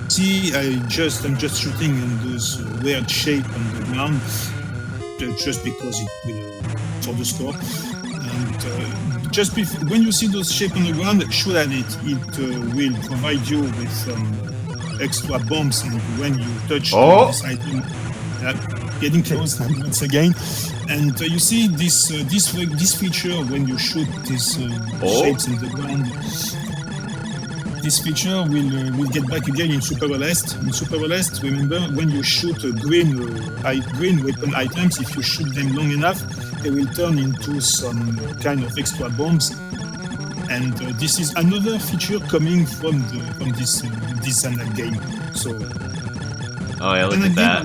see, I'm just shooting in those weird shape on the ground, just because it will for the score. And just when you see those shape on the ground, shoot at it. It will provide you with some extra bombs, and when you touch this item, getting close once again. And you see this feature when you shoot these shapes in the ground. This feature will get back again in Super Last. In Super Last, remember, when you shoot green weapon items, if you shoot them long enough, they will turn into some kind of extra bombs. And this is another feature coming from this Zanac game. So, oh yeah, look at that.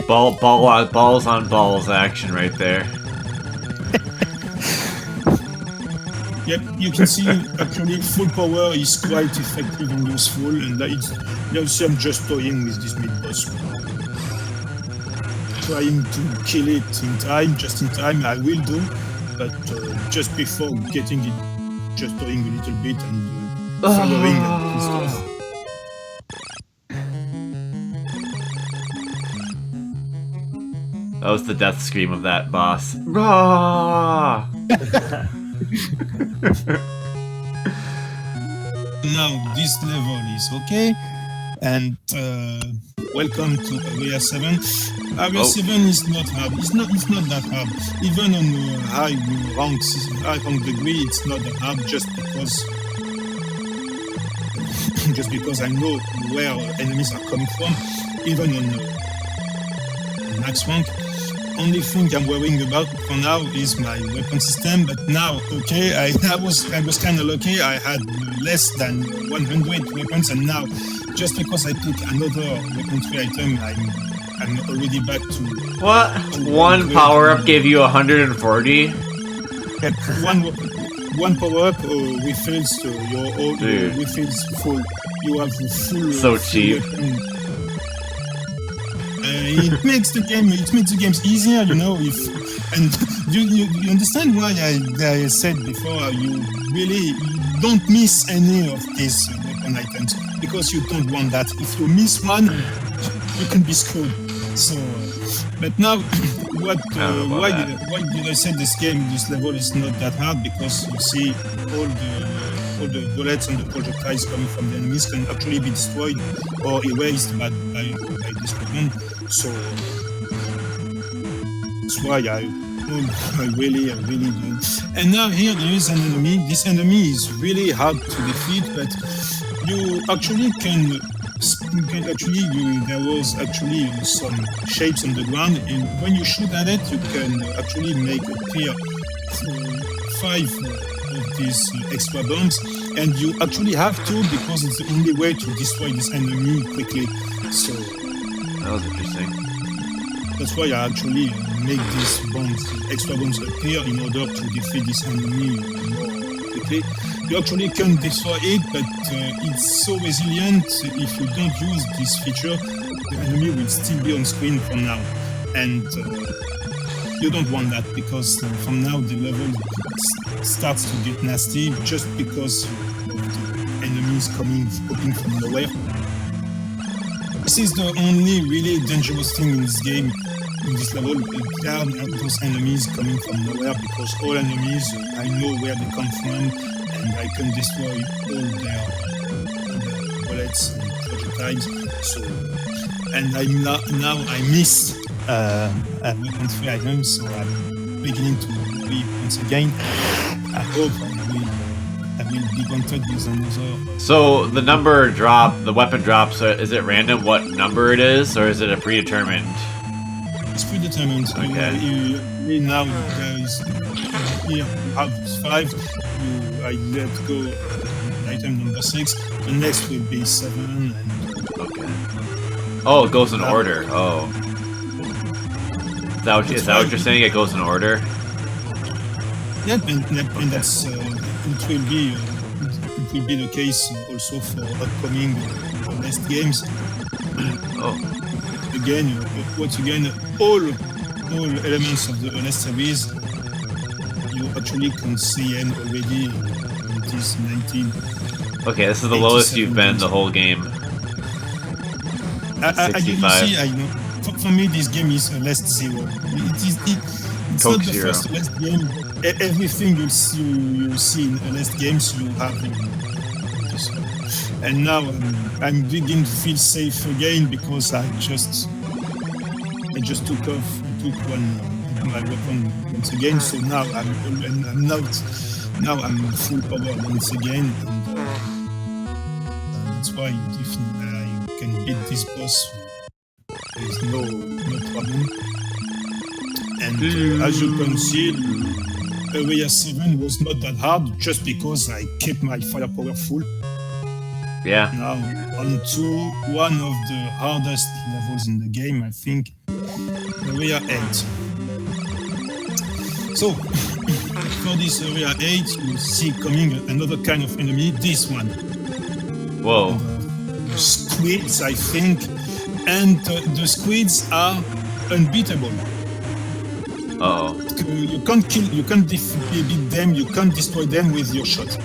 Balls on balls action right there. Yep, you can see actually full power is quite effective and useful, and you see I'm just toying with this mid-boss. Trying to kill it just in time, I will do, but just before getting it, just toying a little bit and following and stuff. That was the death scream of that boss. Rah! Now this level is okay, and welcome to Area 7. Area 7 is not hard. It's not that hard. Even on high rank degree, it's not that hard. Just because I know where enemies are coming from. Even on max rank. Only thing I'm worrying about for now is my weapon system, but now, okay, I was kind of lucky. I had less than 100 weapons, and now, just because I took another weaponry item, I'm already back to... What? One power-up gave you 140? One power-up refills your own refills full. You have full... So cheap. It makes the games easier, you know. And you understand why I said before you really don't miss any of these weapon items, because you don't want that. If you miss one, you can be screwed. So, but now, why did I say this level is not that hard? Because you see all the bullets and the projectiles coming from the enemies can actually be destroyed or erased by this weapon. So that's why I really do. And now here there is an enemy. This enemy is really hard to defeat, but you actually there was actually some shapes on the ground, and when you shoot at it, you can actually make appear 5 of these extra bombs, and you actually have to, because it's the only way to destroy this enemy quickly. So that was interesting. That's why I actually make these extra bombs appear in order to defeat this enemy more quickly. You actually can destroy it, but it's so resilient. If you don't use this feature, the enemy will still be on screen from now. And you don't want that, because from now the level starts to get nasty just because of the enemies popping from nowhere. This is the only really dangerous thing in this game, in this level. There are those enemies coming from nowhere, because all enemies, I know where they come from, and I can destroy all their bullets and projectiles. So, and I miss weapons-free items, so I'm beginning to worry once again. I hope I will be wanted with another. So the number drop, the weapon drops, is it random what number it is, or is it a predetermined? It's predetermined. Okay. Now there is here you have 5. I let go item number 6. The next will be 7. And okay. Oh, it goes in order. Oh. Is that what you're saying? It goes in order? Yep, and that's it will be the case also for upcoming last games. Oh. Again, once again, all elements of the last series you actually can see already. It is 19. Okay, this is the lowest you've been the whole game. 65. You see, I know. For me, this game is a last 0. It's Coke not the 0. first last game. Everything you see in the last games you have in this one. and now I'm beginning to feel safe again because I just took my weapon once again. So now I'm I'm full power once again, and that's why you can beat this boss. There is no problem. And as you can see, Area 7 was not that hard just because I kept my firepower full. Yeah. Now on to one of the hardest levels in the game, I think, Area 8. So, for this Area 8, you see coming another kind of enemy, this one. Whoa. Squids, I think, and the squids are unbeatable. Uh-oh. You can't beat them, you can't destroy them with your shot.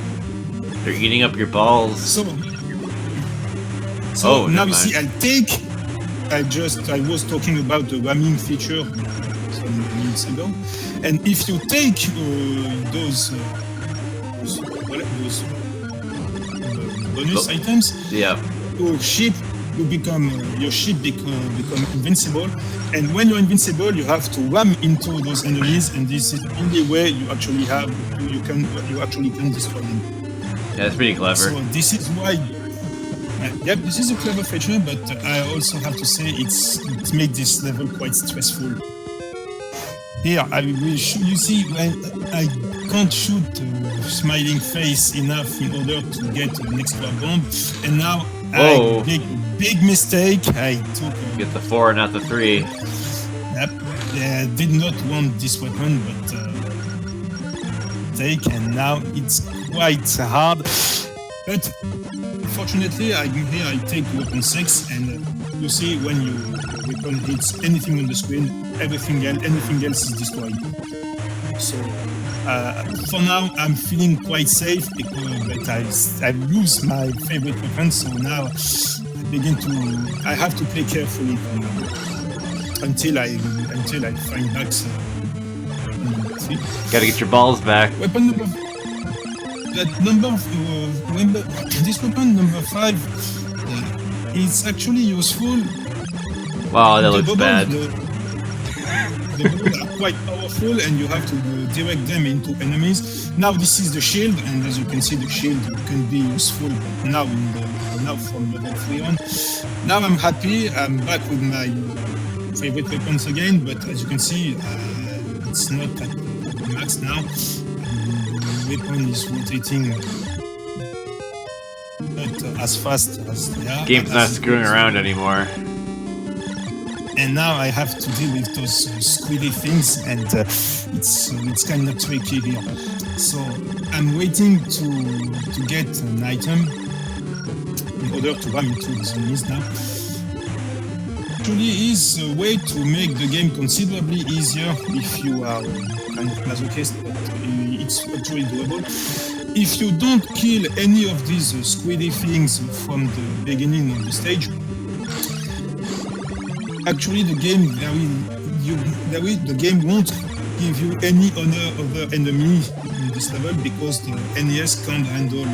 They're eating up your balls. So now you see, I was talking about the ramming feature some minutes ago, and if you take those bonus items, your ship become invincible, and when you're invincible, you have to ram into those enemies, and this is the only way you actually can destroy them. Yeah, it's pretty clever. So this is why. This is a clever feature, but I also have to say it makes this level quite stressful. Here, I will show you. See, when I can't shoot smiling face enough in order to get an extra bomb, and now I make a big mistake. I took get the 4, not the 3. Yep, I did not want this weapon, but take, and now it's quite hard. But fortunately, I take weapon 6, and you see when your weapon hits anything on the screen, anything else is destroyed. So for now, I'm feeling quite safe because I lose my favorite weapon. So now I have to play carefully until I find back. Gotta get your balls back. Weapon number. This weapon number 5 is actually useful. Wow, that looks bad. The bubbles are quite powerful, and you have to direct them into enemies. Now this is the shield, and as you can see, the shield can be useful. Now from level 3 on. Now I'm happy. I'm back with my favorite weapons again, but as you can see, it's not at the max now. Weapon is rotating not as fast as they are. Game's not screwing around anymore. And now I have to deal with those squiddy things, and it's kind of tricky here. So I'm waiting to get an item in order to ram into these enemies now. Actually, is a way to make the game considerably easier if you are kind of masochist, but it's actually doable. If you don't kill any of these squiddy things from the beginning of the stage, actually the game won't give you any other enemy in this level because the NES can't handle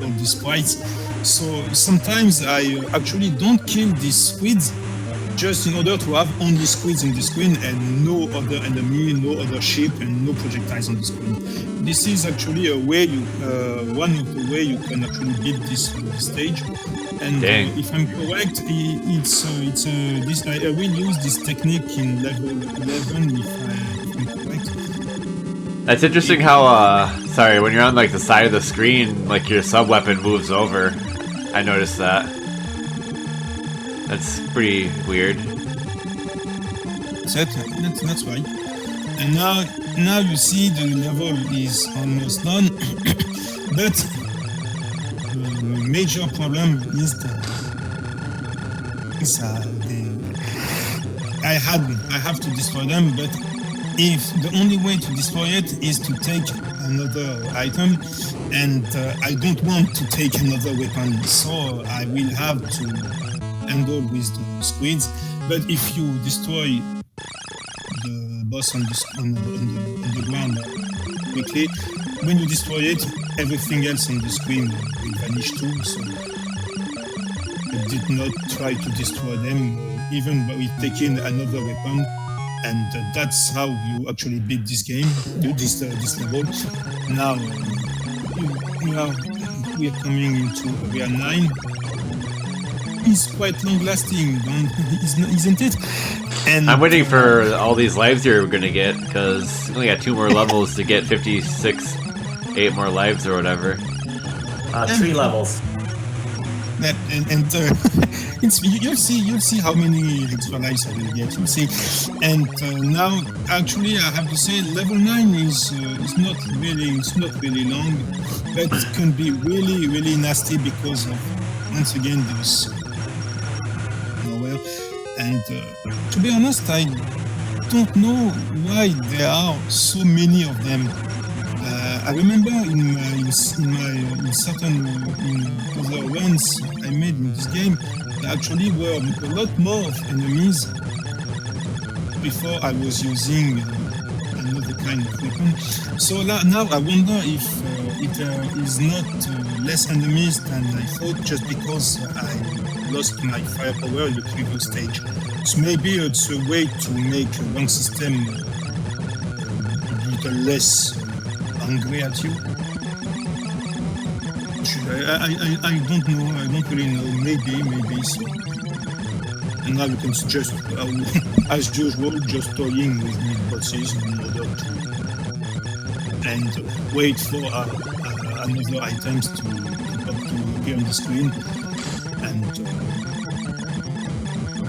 all these sprites. So sometimes I actually don't kill these squids just in order to have only squids on the screen and no other enemy, no other ship, and no projectiles on the screen. This is actually a way one of the way you can actually beat this stage. And if I'm correct, I will use this technique in level 11 if I'm correct. That's interesting how, when you're on like the side of the screen, like your sub-weapon moves over. I noticed that. That's pretty weird. That's right. And now you see the level is almost done, but the major problem is I have to destroy them, but if the only way to destroy it is to take another item, and I don't want to take another weapon, so I will have to handle with the squids. But if you destroy the boss on the ground quickly, when you destroy it, everything else on the screen will vanish too. So I did not try to destroy them, even by taking another weapon. And that's how you actually beat this game, this level. Now, we are coming into area 9. It's quite long-lasting, isn't it? And I'm waiting for all these lives you're going to get, because you only got 2 more levels to get 56, 8 more lives or whatever. 3 levels. And you'll see how many extra lives I will get. You'll see. And now, actually, I have to say, level 9 is not really long, but it can be really nasty because of, once again, those nowhere. And to be honest, I don't know why there are so many of them. I remember in certain other runs I made in this game, there actually were a lot more of enemies before I was using another kind of weapon. So now I wonder if there is not less enemies than I thought, just because I lost my firepower in the previous stage. So maybe it's a way to make a rank system a little less angry at you. I don't know. I don't really know. Maybe so. And now you can just, as usual, just toying with mid-bosses in order to and wait for another items to appear on the screen. And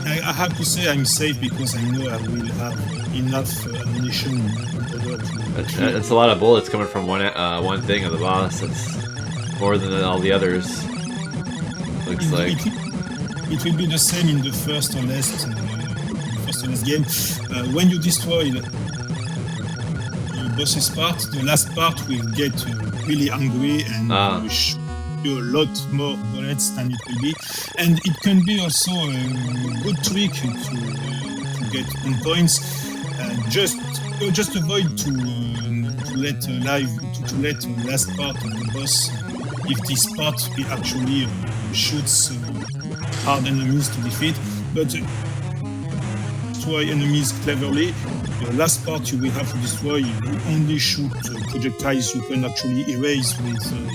I have to say I'm safe because I know I will have enough ammunition in order to. It's a lot of bullets coming from one thing of the boss. It's more than all the others. Looks like. It will be the same in the first or last game. When you destroy the boss's part, the last part will get really angry and will shoot you a lot more bullets than it will be. And it can be also a good trick to get on points. Just avoid to let the last part of the boss, if this part actually shoots hard enemies to defeat, but destroy enemies cleverly. The last part you will have to destroy, you only shoot projectiles you can actually erase with your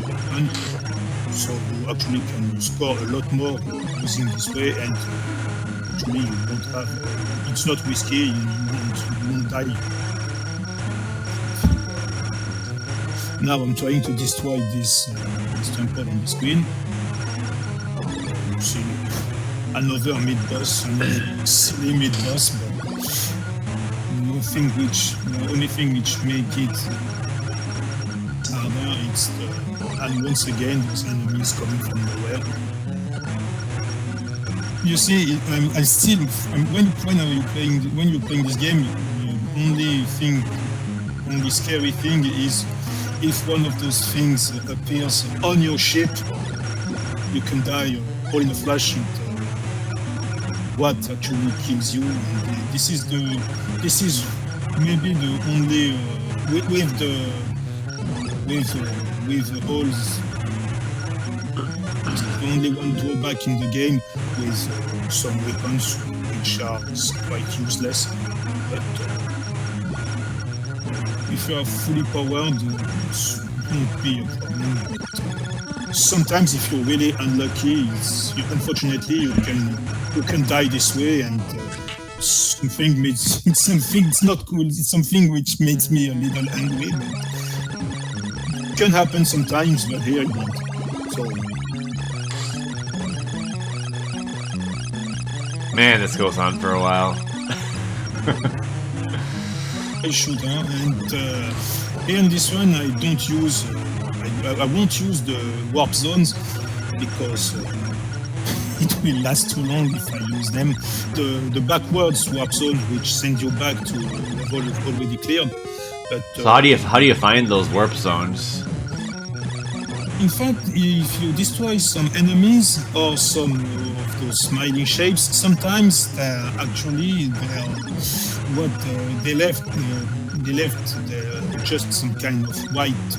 weapon. So you actually can score a lot more using this way, and actually you won't have. It's not risky. You won't die. Now I'm trying to destroy this temple on the screen. You see another mid-boss, another silly mid-boss, but the only thing which make it harder is and once again those enemies coming from nowhere. You see, when you're playing this game, the only scary thing is if one of those things appears on your ship, you can die all in a flash. What actually kills you? And this is maybe the only with all the only one drawback in the game, with some weapons which are quite useless. But if you are fully powered, it won't be a problem. But sometimes, if you're really unlucky, unfortunately you can die this way, and it's not cool. It's something which makes me a little angry. But it can happen sometimes, but here it won't. So. Man, this goes on for a while. I shoot, and here in this one I don't use. I won't use the warp zones because it will last too long if I use them. The backwards warp zone, which send you back to the level already cleared. But so how do you find those warp zones? In fact, if you destroy some enemies or some of those smiling shapes, sometimes they left just some kind of white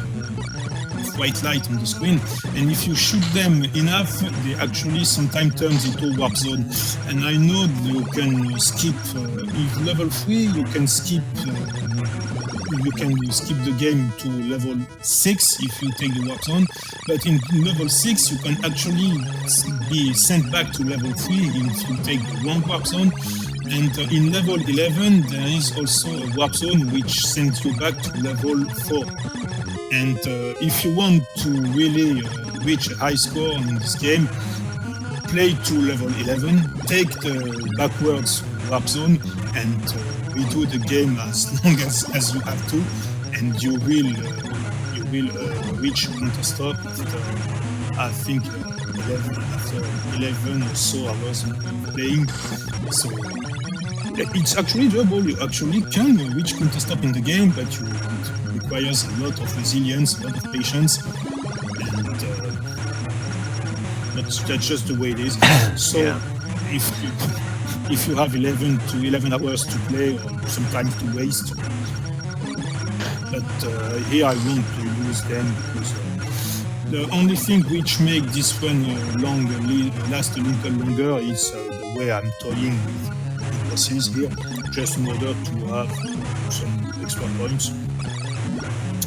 white light on the screen, and if you shoot them enough, they actually sometimes turns into a warp zone. And I know you can skip if level 3, you can skip the game to level 6 if you take the warp zone, but in level 6 you can actually be sent back to level 3 if you take the wrong warp zone. And in level 11 there is also a warp zone which sends you back to level 4. And if you want to really reach a high score in this game, play to level 11, take the backwards warp zone, and redo the game as long as you have to, and you will reach counter-stop after, I think, 11 or so hours playing. So it's actually doable. You actually can reach counter-stop in the game, but it requires a lot of resilience, a lot of patience, and that's just the way it is. So yeah. if you have 11 hours to play or some time to waste, but here I want to use them because the only thing which make this one last a little longer is the way I'm toying with the bosses here, just in order to have some extra points.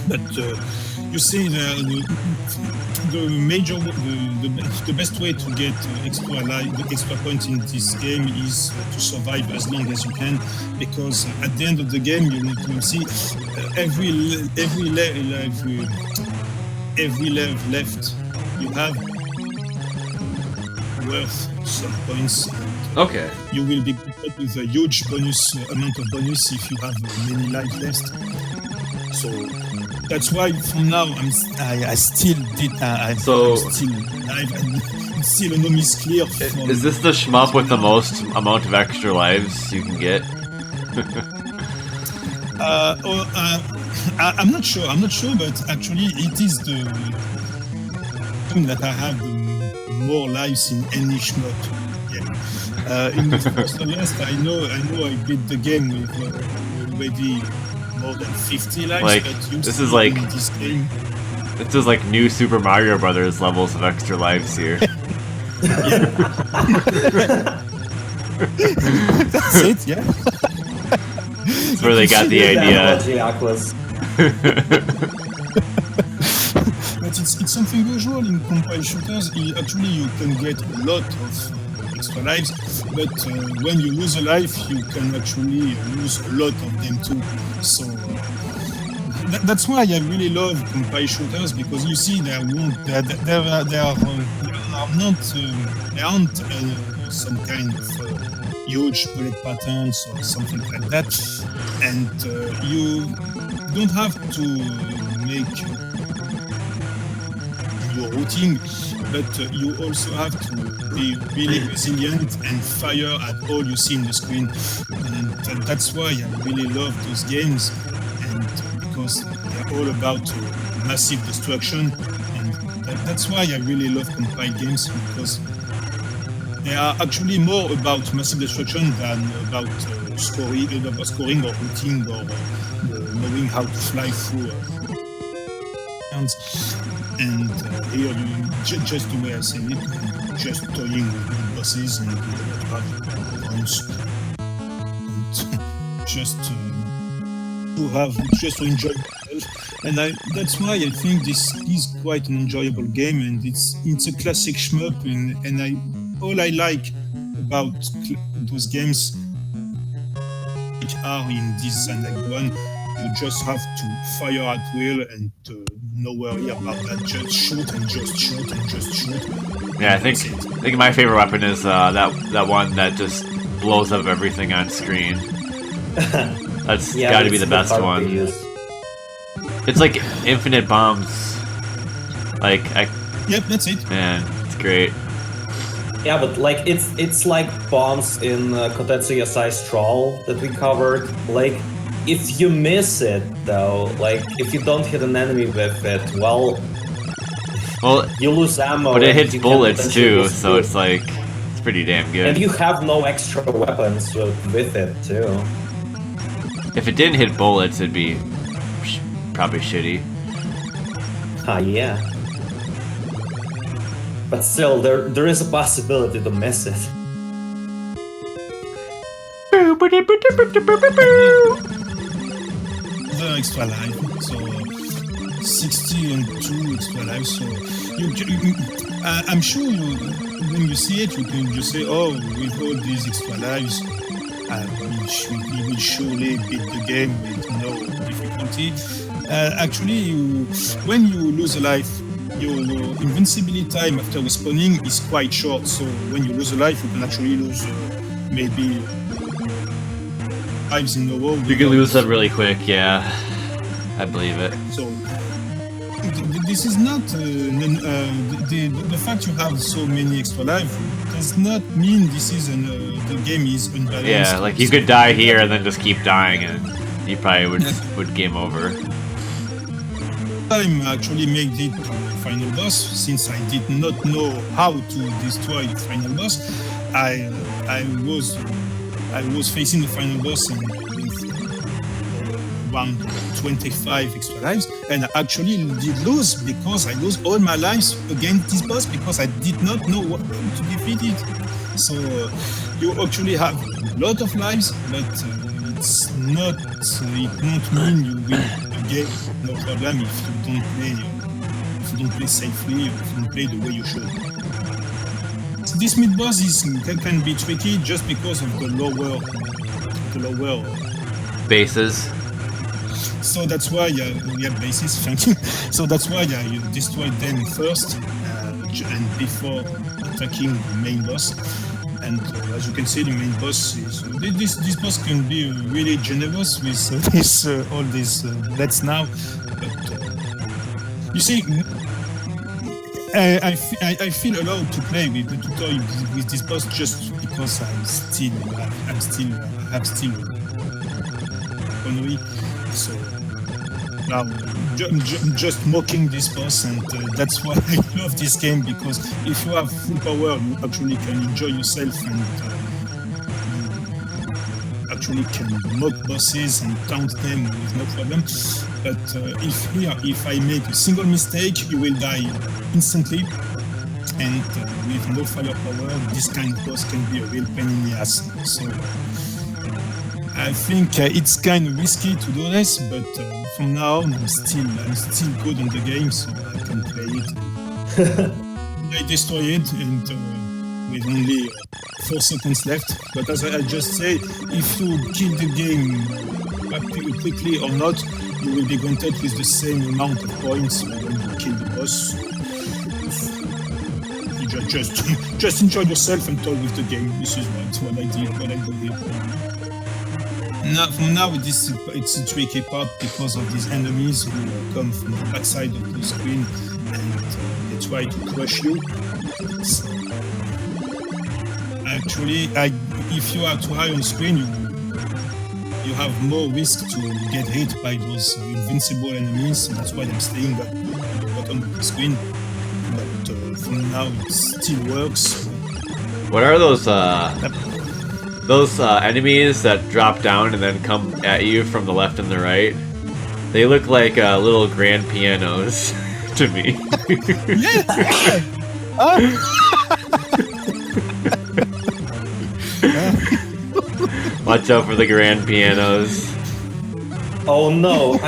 But you see, the best way to get extra points in this game is to survive as long as you can, because at the end of the game you see every level left you have worth some points. Okay. You will be up with a huge amount of bonus if you have many lives left. So that's why from now I'm still alive, and it's still no miss clear. Is this the shmup with the most amount of extra lives you can get? I'm not sure, but actually it is the thing that I have more lives in any shmup. Yeah. In the first and last, I know I beat the game with already more than 50 lives. Like, but this is like this game. This is like new Super Mario Brothers levels of extra lives here. That's it, yeah. That's where they got the idea. But it's something usual in compile shooters. Actually, you can get a lot of extra lives, but when you lose a life, you can actually lose a lot of them too. So that's why I really love compile shooters, because you see there aren't some kind of huge bullet patterns or something like that, and you don't have to make your routing, but you also have to be really resilient and fire at all you see in the screen. And that's why I really love those games, and because they're all about massive destruction, and that's why I really love compile games, because they are actually more about massive destruction than about scoring or routing or knowing how to fly through. And here, just the way I say it, just toying with bosses and have points, and just to enjoy myself. And that's why I think this is quite an enjoyable game, and it's a classic shmup. And all I like about those games which are in this Zanac one, you just have to fire at will and no worry about that. Just shoot and just shoot and just shoot. Yeah, I think my favorite weapon is that one that just blows up everything on screen. That's got to be the best one. It's like infinite bombs. Yep, that's it. Man, it's great. Yeah, but like it's like bombs in Kotetsu Yasai Stroll that we covered. Like, if you miss it though, like if you don't hit an enemy with it, well, you lose ammo. But it hits bullets too, so it's like it's pretty damn good. And you have no extra weapons with it too. If it didn't hit bullets, it'd be probably shitty. Yeah. But still, there is a possibility to miss it. The extra life, so 60 and 2 extra lives. So I'm sure when you see it, you can just say, "Oh, with all these extra lives, we will surely beat the game with no difficulty." Actually, when you lose a life, your invincibility time after respawning is quite short. So when you lose a life, you can actually lose maybe lives in a row. You can lose them really quick, yeah. I believe it. So this is not the fact you have so many extra life does not mean this is the game is unbalanced. Yeah, like you could die here and then just keep dying, and you probably would game over. I actually made it to the final boss since I did not know how to destroy the final boss. I was facing the final boss with around 25 extra lives, and I actually did lose because I lost all my lives against this boss because I did not know what to defeat it. So you actually have a lot of lives, but it's not. It won't mean you win the game. No problem if you don't play safely, or if you don't play the way you should. This mid-boss can be tricky just because of the lower bases. So that's why bases. Thank you. So that's why you destroy them first and before attacking the main boss. And as you can see, the main boss is this boss can be really generous with all these deaths now. But you see. I feel allowed to play with the tutorial with this boss just because I'm still honorary. So now I'm just mocking this boss, and that's why I love this game, because if you have full power, you actually can enjoy yourself and you actually can mock bosses and taunt them with no problem. But if I make a single mistake, you will die instantly, and with no firepower, this kind of boss can be a real pain in the ass. So I think it's kind of risky to do this, but from now on, I'm still good in the game, so I can play it. I destroy it, and with only 4 seconds left. But as I just say, if you kill the game quickly or not, you will be granted with the same amount of points when you kill the boss. You just enjoy yourself and talk with the game. This is what I did, what I do here. From now, it's a tricky part because of these enemies who come from the backside of the screen and they try to crush you. Actually, if you are too high on screen, you have more risk to get hit by those invincible enemies. That's why I'm staying at the bottom of the screen. But from now, it still works. What are those enemies that drop down and then come at you from the left and the right? They look like little grand pianos to me. Watch out for the grand pianos. Oh no,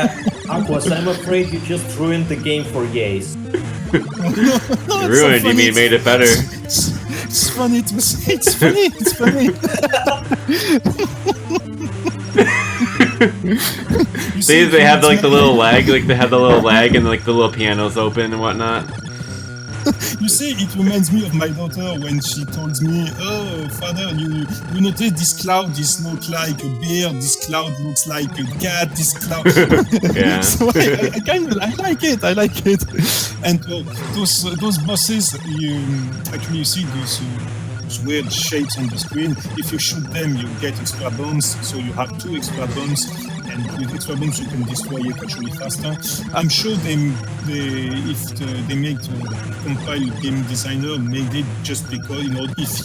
Aquas, I'm afraid you just ruined the game for Yace. Ruined, you mean made it better. It's funny to say, it's funny. See, they have like the little lag, and like the little pianos open and whatnot. You see, it reminds me of my daughter when she told me, "Oh, father, you notice this cloud? This looks like a bear. This cloud looks like a cat. This cloud." Yeah. So I like it. And those bosses, you see those weird shapes on the screen. If you shoot them, you get extra bombs. So you have 2 extra bombs. and with extra bombs you can destroy it actually faster. I'm sure if they make compile game designer made it just because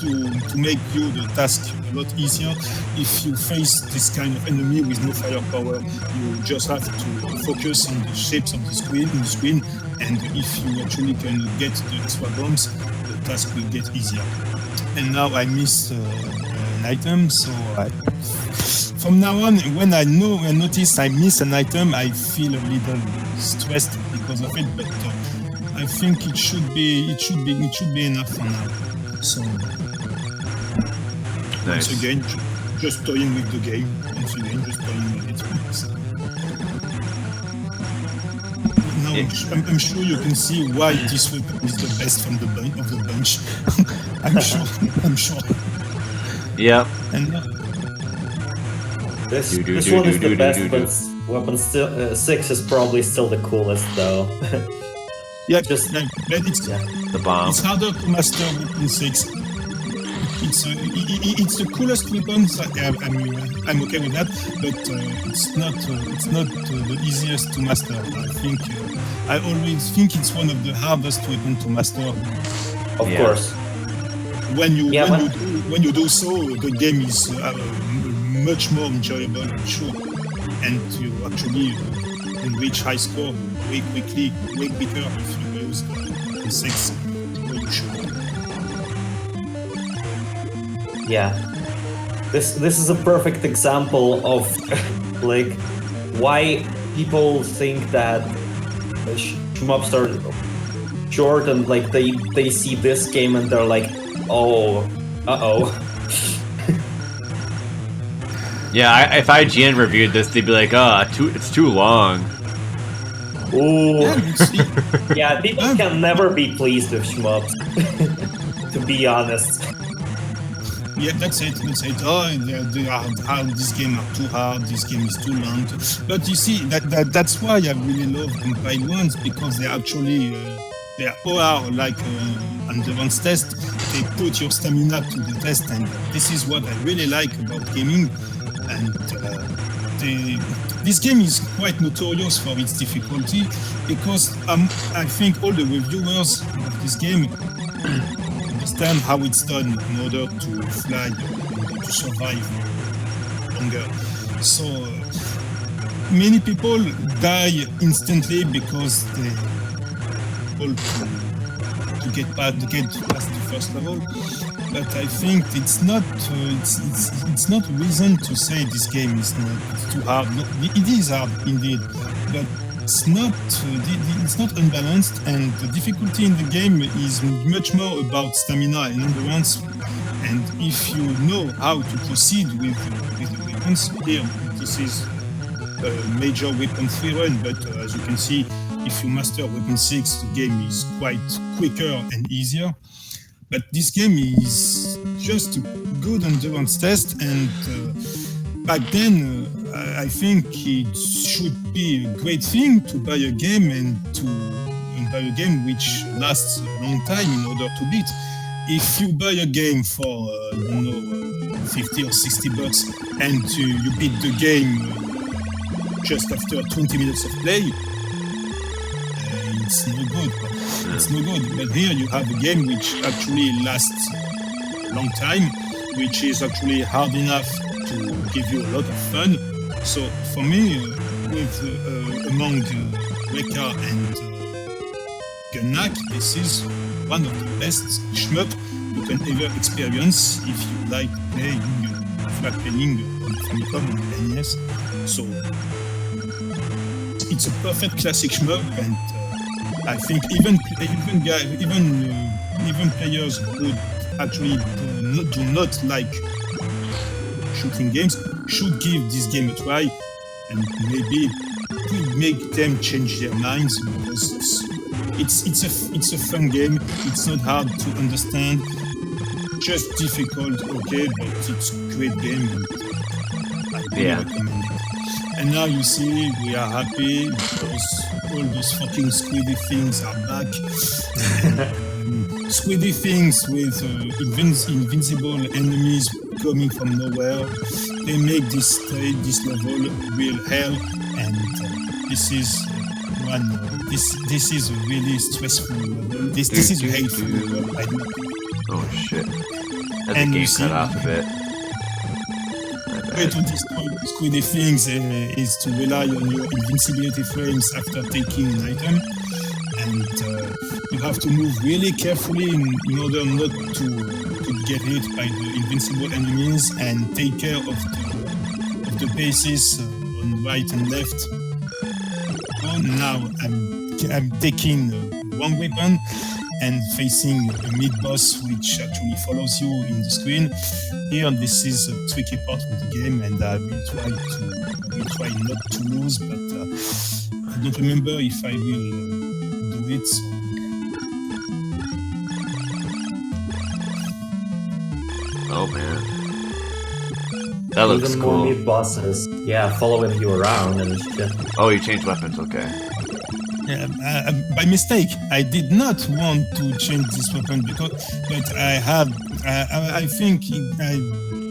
to make you the task a lot easier. If you face this kind of enemy with no firepower, you just have to focus on the shapes of the screen, and if you actually can get the extra bombs, the task will get easier. And now I miss an item, so from now on, when I notice I miss an item, I feel a little stressed because of it. But I think it should be enough for now. So Nice. once again, just toying with the game. Once again, just toying with it. Now I'm sure you can see why this weapon is the best from the bunch. I'm sure. Yep. And This one is the best, but weapon 6 is probably still the coolest, though. yeah, Just- but it's The bomb. It's harder to master weapon 6. It's the coolest weapon. So I'm okay with that, but it's not the easiest to master. I always think it's one of the hardest weapons to master. Of Yeah. course. When you do so, the game is much more enjoyable, I'm sure, and you actually reach high score way quicker if you use the 6 where you should. Yeah. This is a perfect example of like why people think that shmups are short, and like they see this game and they're like, oh, uh-oh. Yeah, if IGN reviewed this, they'd be like, it's too long. Ooh. Yeah, you see, Yeah, people can never be pleased with shmups. To be honest. yeah, that's it. Oh, they are hard. This game are too hard. This game is too long. But you see, that's why I really love compiled ones, because they actually they are like on the advanced test. They put your stamina to the test, and this is what I really like about gaming. And this game is quite notorious for its difficulty, because I think all the reviewers of this game understand how it's done in order to fly, to survive longer. So many people die instantly because they fall to get past the first level. But I think it's not a reason to say this game is too hard. No, it is hard indeed, but it's not unbalanced, and the difficulty in the game is much more about stamina and endurance. And if you know how to proceed with the weapons, here this is a major weapon free run, but as you can see, if you master weapon 6, the game is quite quicker and easier. But this game is just a good endurance test, and back then I think it should be a great thing to buy a game and buy a game which lasts a long time in order to beat. If you buy a game for 50 or 60 bucks and you beat the game just after 20 minutes of play, it's no good. It's no good. But here you have a game which actually lasts a long time, which is actually hard enough to give you a lot of fun. So for me, among Weka and Zanac, this is one of the best shmup you can ever experience if you like playing flat playing on Famicom and NES. So it's a perfect classic shmup, and I think even players who actually do not like shooting games should give this game a try, and maybe could make them change their minds, because it's a fun game. It's not hard to understand, just difficult, okay, but it's a great game. And I really recommend it. And now you see, we are happy because all those fucking squiddy things are back. Squiddy things with invincible enemies coming from nowhere. they make this stage, this level real hell, and this is one. This is a really stressful level. This is a hateful level. Oh shit! As the game cut off a bit. The way to destroy the things is to rely on your invincibility frames after taking an item, and you have to move really carefully in order not to get hit by the invincible enemies and take care of the bases on right and left. Oh, now I'm taking one weapon and facing a mid-boss which actually follows you in the screen. Here, this is a tricky part of the game, and I will try not to lose, but I don't remember if I will do it. So. Oh man, that looks Even cool. more mid-bosses, following you around and shit. Oh, you changed weapons, okay. By mistake, I did not want to change this weapon but I think I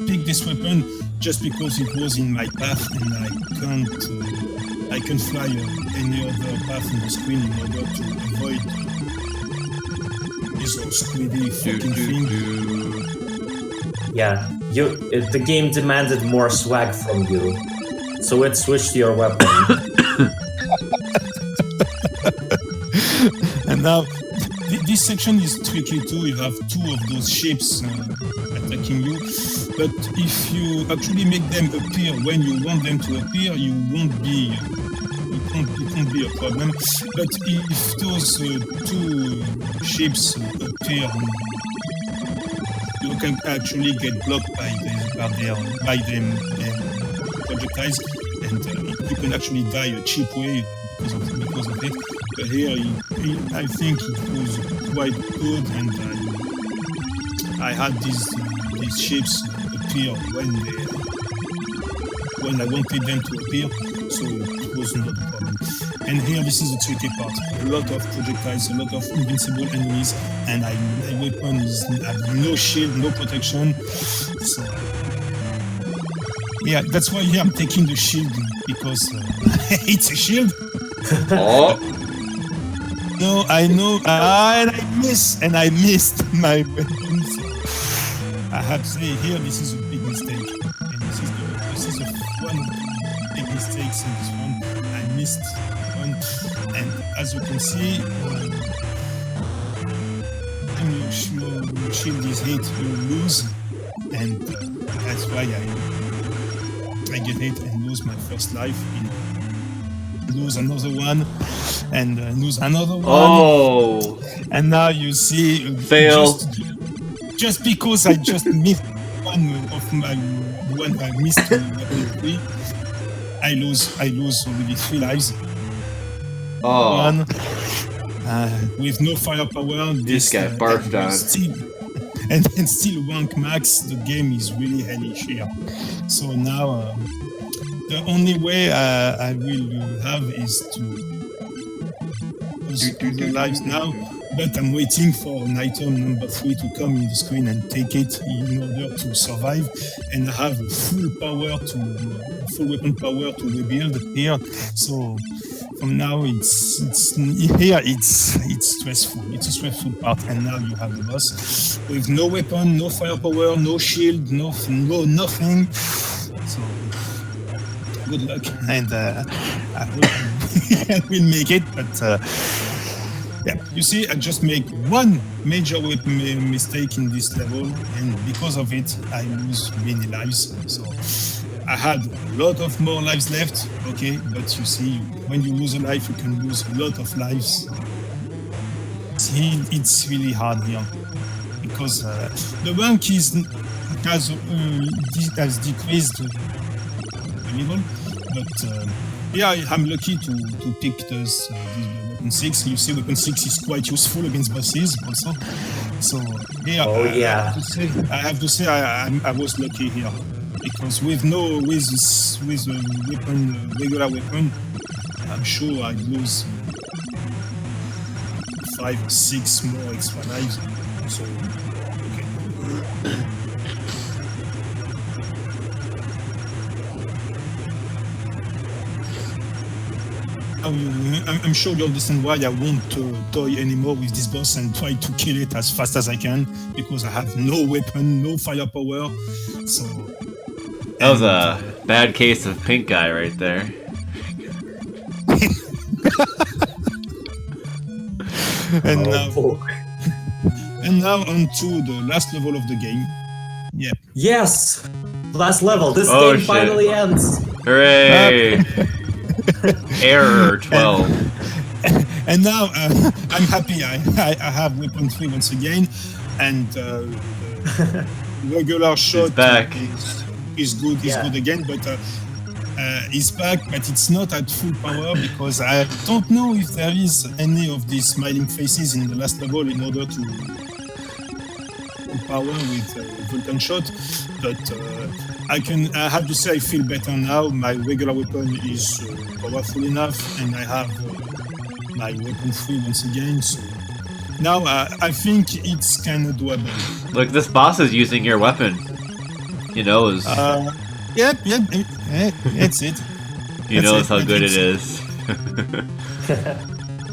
picked this weapon just because it was in my path, and I can't fly any other path in the screen in order to avoid this squiddy fucking thing. Yeah, the game demanded more swag from you, so it switched to your weapon. And now, this section is tricky too. You have two of those ships attacking you, but if you actually make them appear when you want them to appear, it won't be a problem. But if those two ships appear, you can actually get blocked by them projectiles, and you can actually die a cheap way because of it. But here, I think it was quite good, and I had these ships appear when I wanted them to appear, so it was not a problem. And here, this is the tricky part. A lot of projectiles, a lot of invincible enemies, and my weapon have no shield, no protection. So yeah, that's why here I'm taking the shield, because it's a shield. Oh. No, I know, and I missed my weapons. I have to say here, this is a big mistake, and this is one of the big mistakes in this one. I missed one, and as you can see, when your shield is hit, you lose, and that's why I get hit and lose my first life. Lose another one, and lose another one. Oh! And now you see, Fail. Just because I just missed one of my one I missed three, I lose already 3 lives. Oh. One with no firepower. This guy barfed on. And still rank max. The game is really hellish here. So now. The only way I will have is to lose the lives now, but I'm waiting for an item number 3 to come in the screen and take it in order to survive and have full weapon power to rebuild here. So from now it's stressful. It's a stressful part, and now you have the boss with no weapon, no firepower, no shield, no nothing. So. Good luck, and I hope I will make it. But yeah, you see, I just make one major mistake in this level, and because of it, I lose many lives. So I had a lot of more lives left. Okay, but you see, when you lose a life, you can lose a lot of lives. It's really hard here because the rank has decreased. Level, but yeah, I'm lucky to pick this weapon 6. You see, weapon 6 is quite useful against bosses also. So yeah, I have to say I was lucky here, because with a weapon, regular weapon, I'm sure I'd lose 5 or 6 more extra lives. So okay. I'm sure you understand why I won't toy anymore with this boss and try to kill it as fast as I can, because I have no weapon, no firepower. So that was a bad case of pink eye right there. and now on to the last level of the game. Yeah. Yes, last level. This Oh, game shit. finally ends. Hooray! Error 12. And now I'm happy. I have weapon 3 once again, and the regular shot back. is good. Is good again, but it's back. But it's not at full power because I don't know if there is any of these smiling faces in the last level in order to power with Vulcan shot. But I have to say I feel better now. My regular weapon is powerful enough, and I have my weapon 3 once again. So now I think it's kind of doable. Look, this boss is using your weapon. He knows. Yep, that's it. He knows how good it is.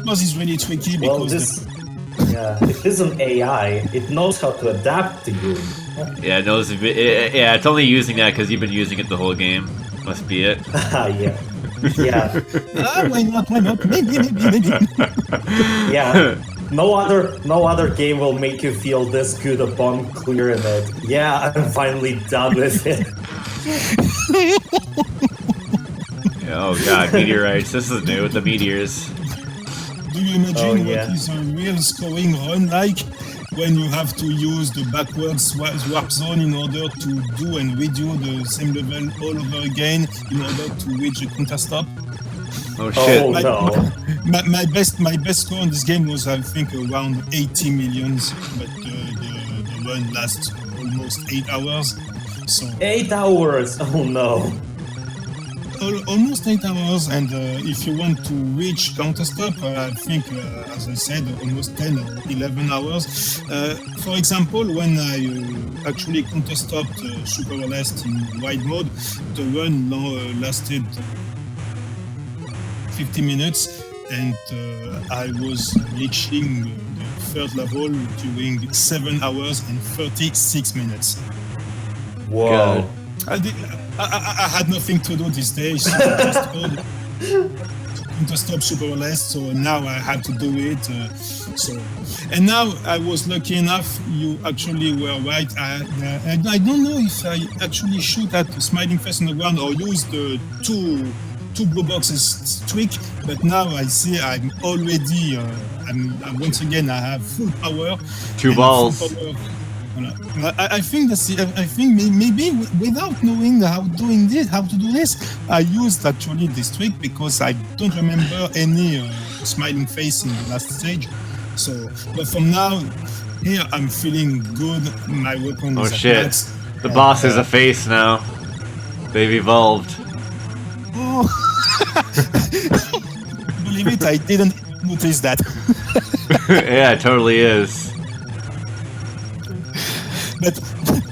Boss is really tricky because it isn't AI. It knows how to adapt to you. Yeah, it knows. Yeah, it's only using that because you've been using it the whole game. Must be it. Yeah. Why not? Maybe. Yeah. No other game will make you feel this good upon clearing it. Yeah, I'm finally done with it. Oh god, meteorites. This is new with the meteors. Do you imagine what is a real scoring run like when you have to use the backwards warp zone in order to do and redo the same level all over again in order to reach a counter stop? Oh shit. My best score on this game was I think around 80 millions, but the run lasts almost 8 hours. So 8 hours! Oh no. Almost 8 hours, and if you want to reach counter stop, I think, as I said, almost 10 or 11 hours. For example, when I actually counter stopped Super Last in wide mode, the run lasted 50 minutes, and I was reaching the third level during 7 hours and 36 minutes. Wow. I had nothing to do these days, so I just called to stop Super Last, so now I had to do it. And now I was lucky enough, you actually were right. I don't know if I actually shoot at the smiling face on the ground or use the two blue boxes trick, but now I see I'm already, once again, I have full power. 2 balls. I think that's it. I think maybe without knowing how to do this, I used actually this trick because I don't remember any smiling face in the last stage. So, but from now, here I'm feeling good. My weapon is shit! max. The boss is a face now. They've evolved. Oh. Believe it, I didn't notice that. Yeah, it totally is. But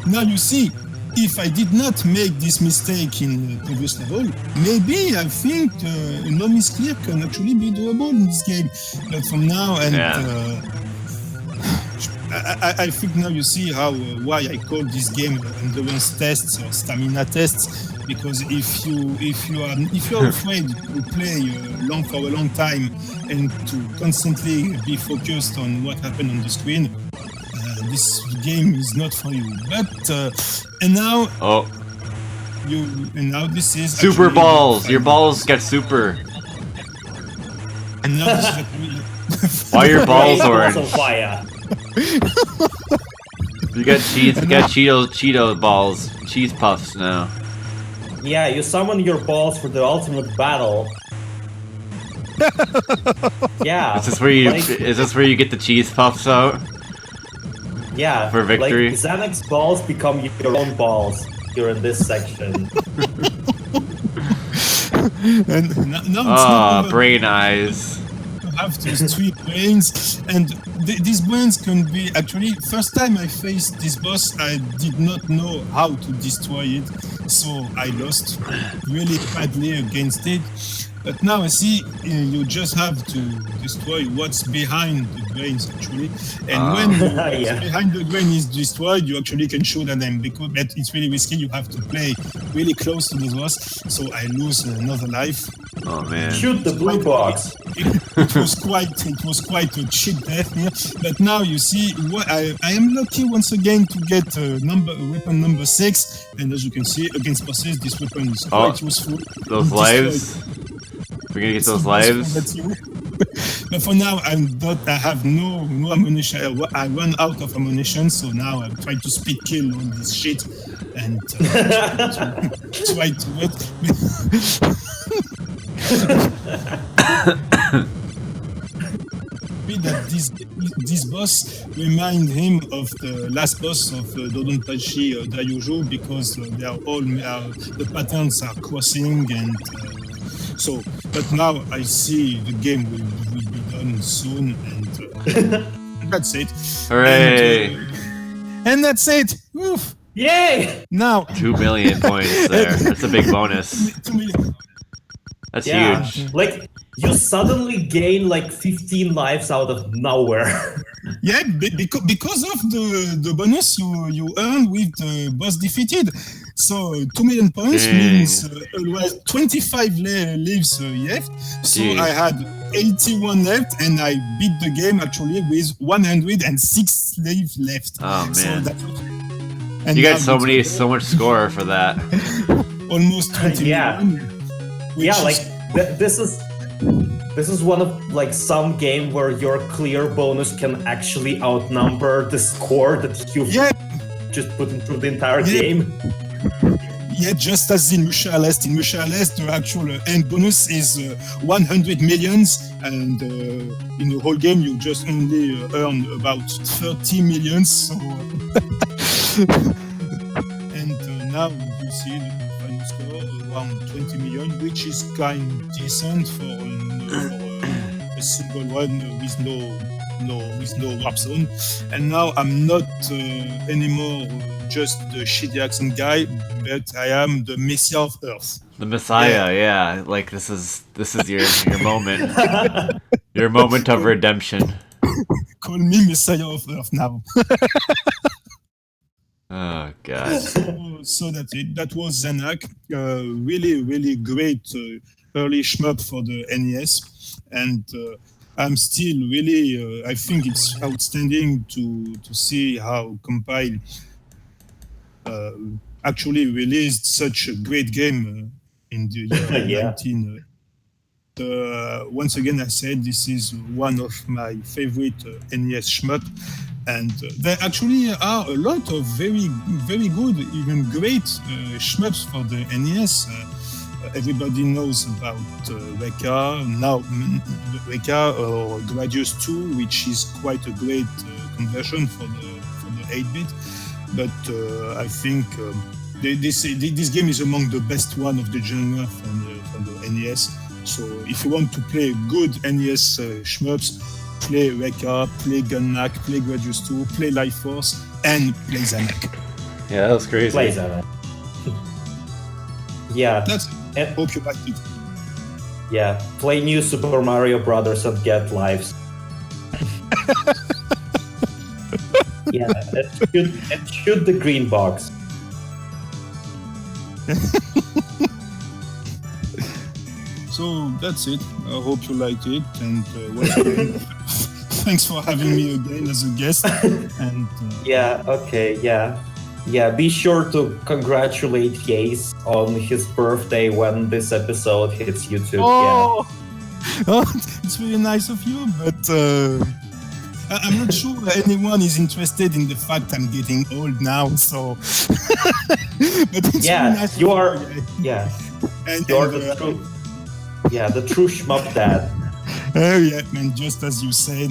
now you see, if I did not make this mistake in the previous level, maybe I think no misclear can actually be doable in this game. But from now and I think now you see why I call this game endurance tests or stamina tests. Because if you're afraid to play for a long time and to constantly be focused on what happened on the screen, this game is not for you. But and now this is super balls. Your balls get super. And now this is why are your balls orange? Fire. You got Cheeto balls, cheese puffs now. Yeah, you summon your balls for the ultimate battle. Yeah. Is this where you get the cheese puffs out? Yeah. For victory. Like Zanac's balls become your own balls. You're in this section. And now brain eyes. You have these 3 brains, and these brains can be actually. First time I faced this boss, I did not know how to destroy it, so I lost really badly against it. But now I see you just have to destroy what's behind the grains actually, and when what's behind the grain is destroyed, you actually can shoot at them because but it's really risky. You have to play really close to the boss, so I lose another life. Oh man! Shoot the blue box. It was quite a cheap death here. But now you see, I am lucky once again to get weapon number 6, and as you can see, against bosses, this weapon is quite useful. Those lives. We're gonna get those lives. But for now, I have no ammunition. I run out of ammunition, so now I'm trying to speed kill all this shit and try to that this boss remind him of the last boss of Dodonpachi Daiojo because they are all the patterns are crossing and so. But now I see the game will be done soon and that's it. Hooray! And that's it. Oof. Yay! Now 2 million points there. That's a big bonus. 2 million. That's huge. Like you suddenly gain like 15 lives out of nowhere. Yeah, because of the bonus you earn with the boss defeated. So 2 million points means 25 lives left. So Jeez. I had 81 left, and I beat the game actually with 106 lives left. Oh man! So and you got so much score for that. Almost 20 million. This is one of like some game where your clear bonus can actually outnumber the score that you've just put into the entire game. Yeah, just as in Musha Alest. In Musha Alest, the actual end bonus is 100 millions, and in the whole game you just only earn about 30 millions. So, and now you see the final score around 20 million, which is kind of decent for a single one with no warp zone. And now I'm not anymore just the shitty accent guy, but I am the Messiah of Earth. The Messiah, yeah. Like this is your moment. Your moment of redemption. Call me Messiah of Earth now. Oh god. So that's it. That was Zanac. Really, really great early shmup for the NES, and I'm still really. I think it's outstanding to see how Compile actually released such a great game in the year 19. Once again, I said this is one of my favorite NES shmup, and there actually are a lot of very, very good, even great shmups for the NES. Everybody knows about Reka, now Reka or Gradius 2, which is quite a great conversion for the 8-bit. But I think this game is among the best one of the genre from the NES. So if you want to play good NES shmups, play Reka, play Gunnak, play Gradius 2, play Life Force, and play Zanac. Yeah, that was crazy. Play Zanac. Yeah. That's it. Hope you liked it. Yeah, play New Super Mario Brothers and get lives. Yeah, and shoot the green box. So that's it. I hope you liked it, and once again, thanks for having me again as a guest. And be sure to congratulate Yace on his birthday when this episode hits YouTube. Oh, it's really nice of you, but I'm not sure anyone is interested in the fact I'm getting old now. So, but it's really nice you are. And you're the true. Yeah, the true shmup dad. Oh yeah, man! Just as you said,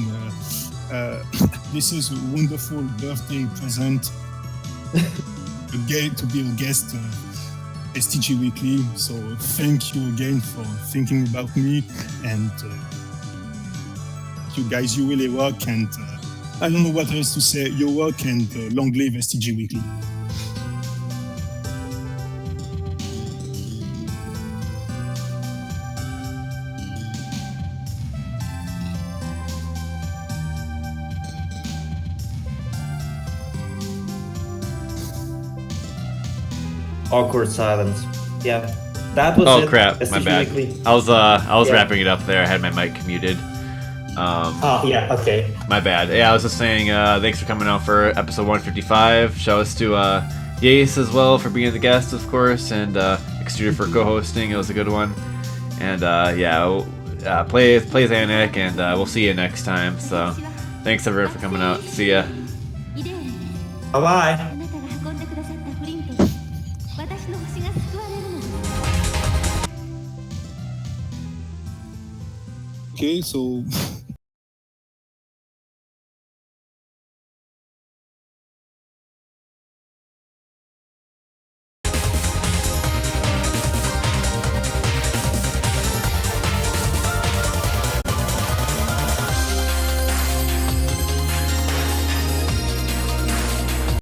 this is a wonderful birthday present. To be a guest STG Weekly. So thank you again for thinking about me, and you guys, you really work, and I don't know what else to say. You work, and long live STG Weekly. awkward silence. Yeah, that was Oh it. crap, my STG bad. Weekly. I was Yeah. wrapping it up there. I had my mic muted. Oh, yeah, okay. My bad. Yeah, I was just saying thanks for coming out for episode 155. Shout outs to Yace as well for being the guest, of course, and Extruder for co-hosting. It was a good one. And play Zanac, and we'll see you next time. So thanks everyone for coming out. See ya. Bye-bye. Okay, so